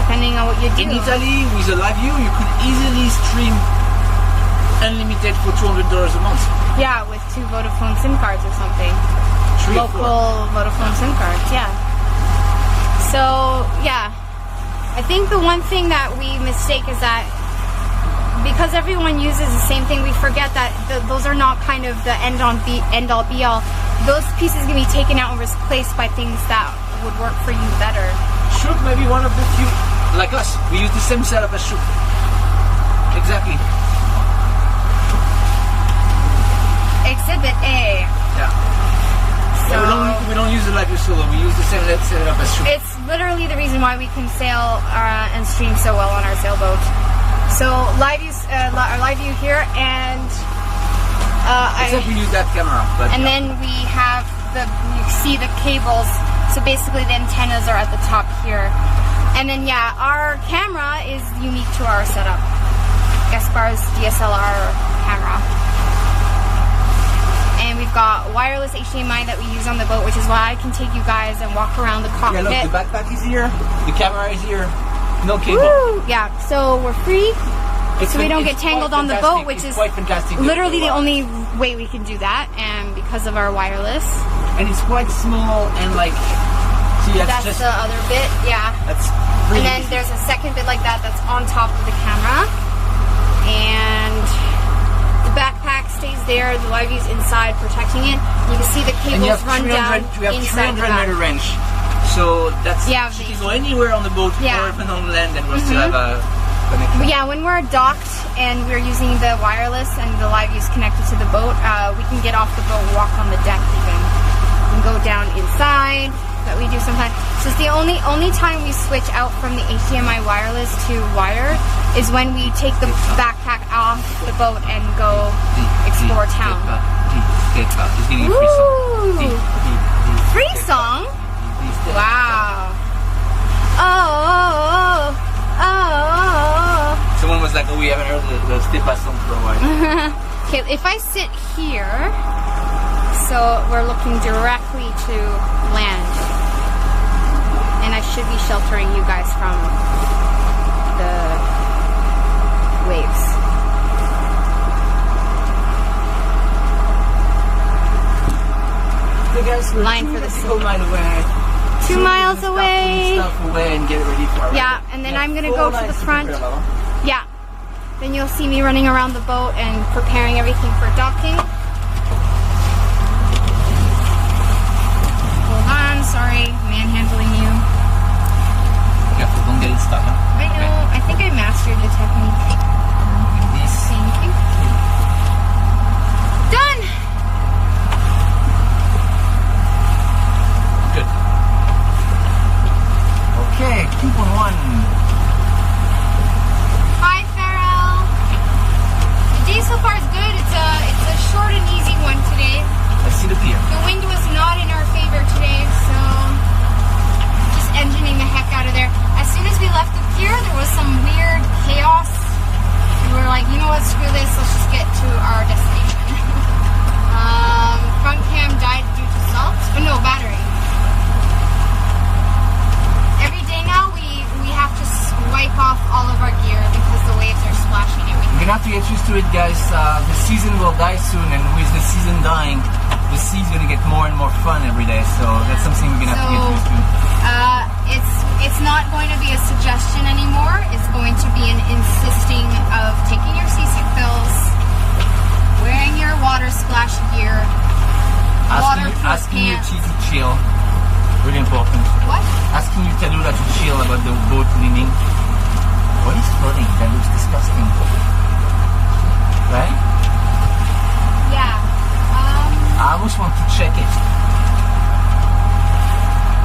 Depending on what you do. In Italy, with a live view, you could easily stream unlimited for $200 a month. Yeah, with 2 Vodafone SIM cards or something. 3 or 4. Local Vodafone SIM cards, yeah. So, yeah. I think the one thing that we mistake is that because everyone uses the same thing, we forget that those are not kind of the end-all be-all. Those pieces can be taken out and replaced by things that would work for you better. Shook may be one of the few, like us, we use the same setup as Shook. Exactly. Exhibit A. Yeah. So we don't use the live view solo, we use the same setup as Shook. it's literally the reason why we can sail and stream so well on our sailboat. So live view here, and Except we use that camera. But and then we have you see the cables. So basically the antennas are at the top here. And then yeah, our camera is unique to our setup. Gaspar's DSLR camera. And we've got wireless HDMI that we use on the boat, which is why I can take you guys and walk around the cockpit. yeah, look, the backpack is here, the camera is here, no cable. Woo! Yeah, so we're free. So we don't get It's tangled quite on the fantastic. boat, which It's is quite fantastic. literally the only way we can do that, and because of our wireless. And it's quite small and like, see, That's just the other bit, yeah. that's And really then easy. there's a second bit like that that's on top of the camera. And the backpack stays there, the live view's inside protecting it. You can see the And you cables have run down 300, we have inside 300 the back. meter range. So that's, Yeah, she can go anywhere on the boat Yeah. or even on land and we'll still have a connection. But yeah, when we're docked and we're using the wireless and the live view is connected to the boat, we can get off the boat, walk on the deck even, and go down inside. That we do sometimes. So it's the only time we switch out from the HDMI wireless to wired is when we take the backpack off the boat and go explore town. He's getting a free song. Woo! Free song? Wow. Oh. Someone was like, oh, we haven't heard the Stepa song for a while. Okay, if I sit here, so we're looking directly to land. And I should be sheltering you guys from the waves. Hey guys, we're Line for the sea. 2 miles away. 2 miles away. Stuff away and get ready for our Yeah, ride. and then Yeah, I'm gonna 4 go to lines the front. prepare, Mama. Yeah. Then you'll see me running around the boat and preparing everything for docking. Hold on, sorry, manhandling you. Careful, don't get it stuck. Huh? I know, I think I mastered the technique. This. Thank you. Done! Good. Okay, 2.1. Hi, Farrell. The day so far is good. It's a short and easy one today. Let's see the pier. The wind was not in our favor today, so just engineing the heck out of there. As soon as we left the pier, there was some weird chaos. We were like, you know what, screw this, let's just get to our destination. Front cam died due to salt. Oh no, battery. Every day now we have to wipe off all of our gear because the waves are splashing everything. You're gonna have to get used to it, guys. The season will die soon, and with the season dying, the sea's gonna get more and more fun every day. So that's something we're gonna have to get used to. It's not going to be a suggestion anymore. It's going to be an insisting of taking your seasick pills, wearing your water splash gear, waterproof Asking you pants. to chill. Really important. What? Asking you Tallulah to chill about the boat leaning. What is floating? That looks disgusting. Right? Yeah. I almost want to check it.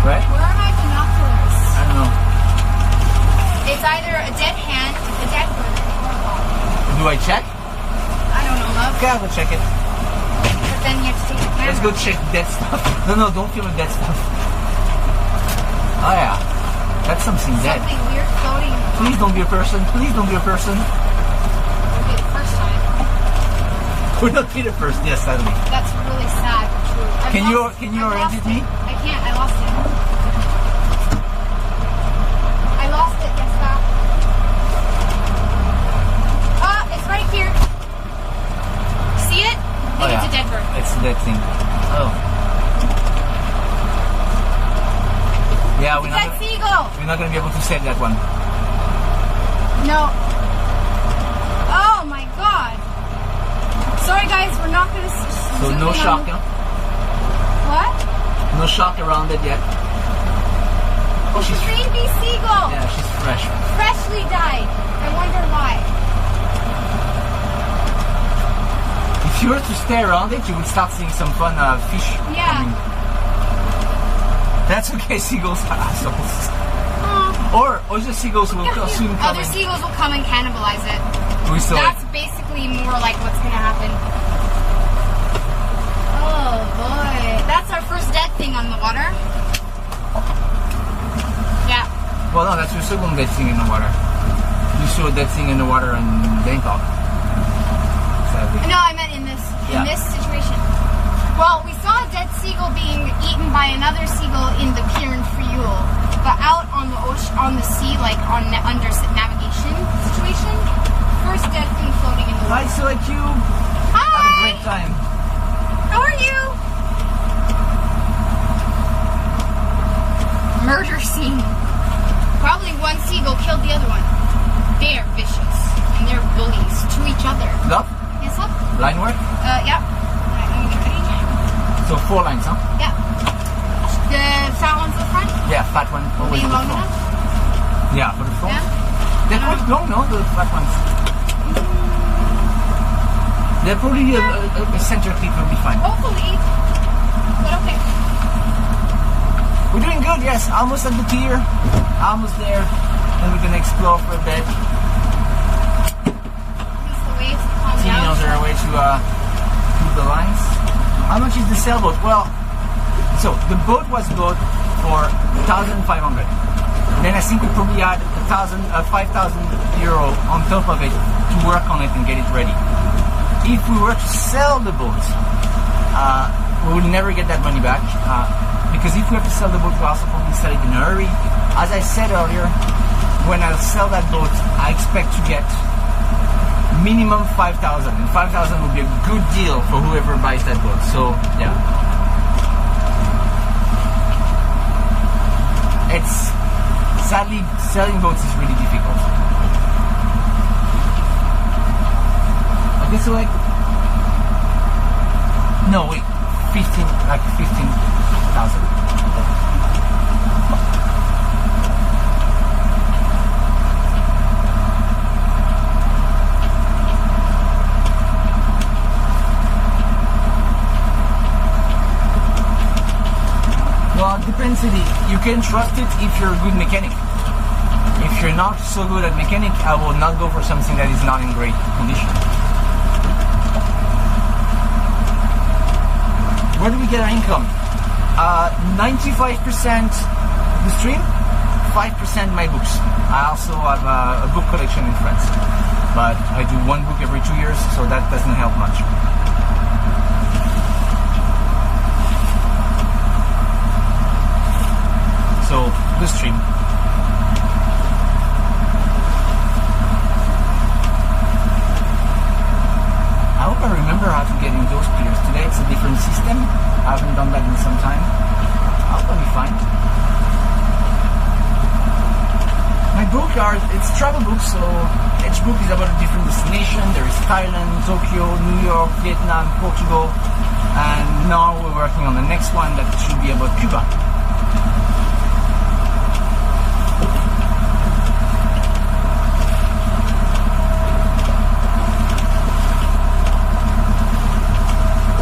Right? Where are my binoculars? I don't know. It's either a dead hand, a dead bird, or a ball. Do I check? I don't know, love. Okay, I'll go check it. But then you have to take the camera. Let's go check dead stuff. No, don't film dead stuff. Oh yeah. That's something dead. Something weird floating. Please don't be a person. Please don't be a person. It'll be the first time. Would not be the first. Yes, sadly. That's really sad, but true. Can you orient it me? I can't. I lost it. I lost it. Guess that. It's right here. See it? I think it's a dead bird. It's a dead thing. Oh. Yeah, It's that seagull. we're not gonna be able to save that one. No. Oh my god. Sorry guys, we're not gonna. So no shock, huh? What? No shock around it yet. Oh, she's Baby seagull. yeah, she's fresh. Freshly died. I wonder why. If you were to stay around it, you would start seeing some fun fish Yeah. coming. That's okay, seagulls are assholes. Aw. Or other seagulls will soon come Other in. seagulls will come and cannibalize it. We saw it. That's basically more like what's gonna happen. Oh boy. That's our first dead thing on the water. Yeah. Well, no, that's your second dead thing in the water. You saw a dead thing in the water in Bangkok. Sadly. No, I meant in this situation. Well, we saw a dead seagull being eaten by another seagull in the pier in Frioul, but out on the ocean, on the sea, like on under navigation situation, first dead thing floating in the Hi, water. so like you. Have a Hi. great time. How are you? Murder scene. Probably one seagull killed the other one. They're vicious and they're bullies to each other. Love? Yes, love? Line work? Yeah. Alright, let me get ready. So 4 lines, huh? Yeah. The fat one for the front? Yeah, fat one always Being for the long front. enough? Yeah, for the front. Yeah. They're quite long, no? The fat ones. They're probably a center clip will be fine. Hopefully. But okay. We're doing good, yes. Almost at the pier. Almost there. And we're gonna explore for a bit. Use the waves to calm See, down. there a way to move the lines. How much is the sailboat? Well, so the boat was bought for 1,500. Then I think we probably had 5,000 euro on top of it to work on it and get it ready. If we were to sell the boat, we will never get that money back. Because if we have to sell the boat, we also probably sell it in a hurry. As I said earlier, when I sell that boat, I expect to get minimum 5,000, and 5,000 would be a good deal for whoever buys that boat. So yeah, it's sadly selling boats is really difficult. Okay, so like no wait, 15,000. Well, it depends. You can trust it if you're a good mechanic. If you're not so good at mechanic, I will not go for something that is not in great condition. Where do we get our income? 95% the stream, 5% my books. I also have a book collection in France, but I do one book every 2 years, so that doesn't help much. So, the stream. I hope I remember how to get in those piers. Today it's a different system. I haven't done that in some time. I'll be fine. My book it's travel books, so each book is about a different destination. There is Thailand, Tokyo, New York, Vietnam, Portugal, and now we're working on the next one that should be about Cuba.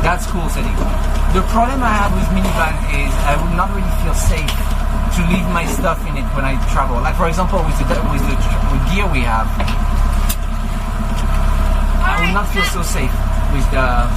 That's cool, Cedric. The problem I have with minivan is I would not really feel safe to leave my stuff in it when I travel. Like for example, with gear we have, I would not feel so safe with the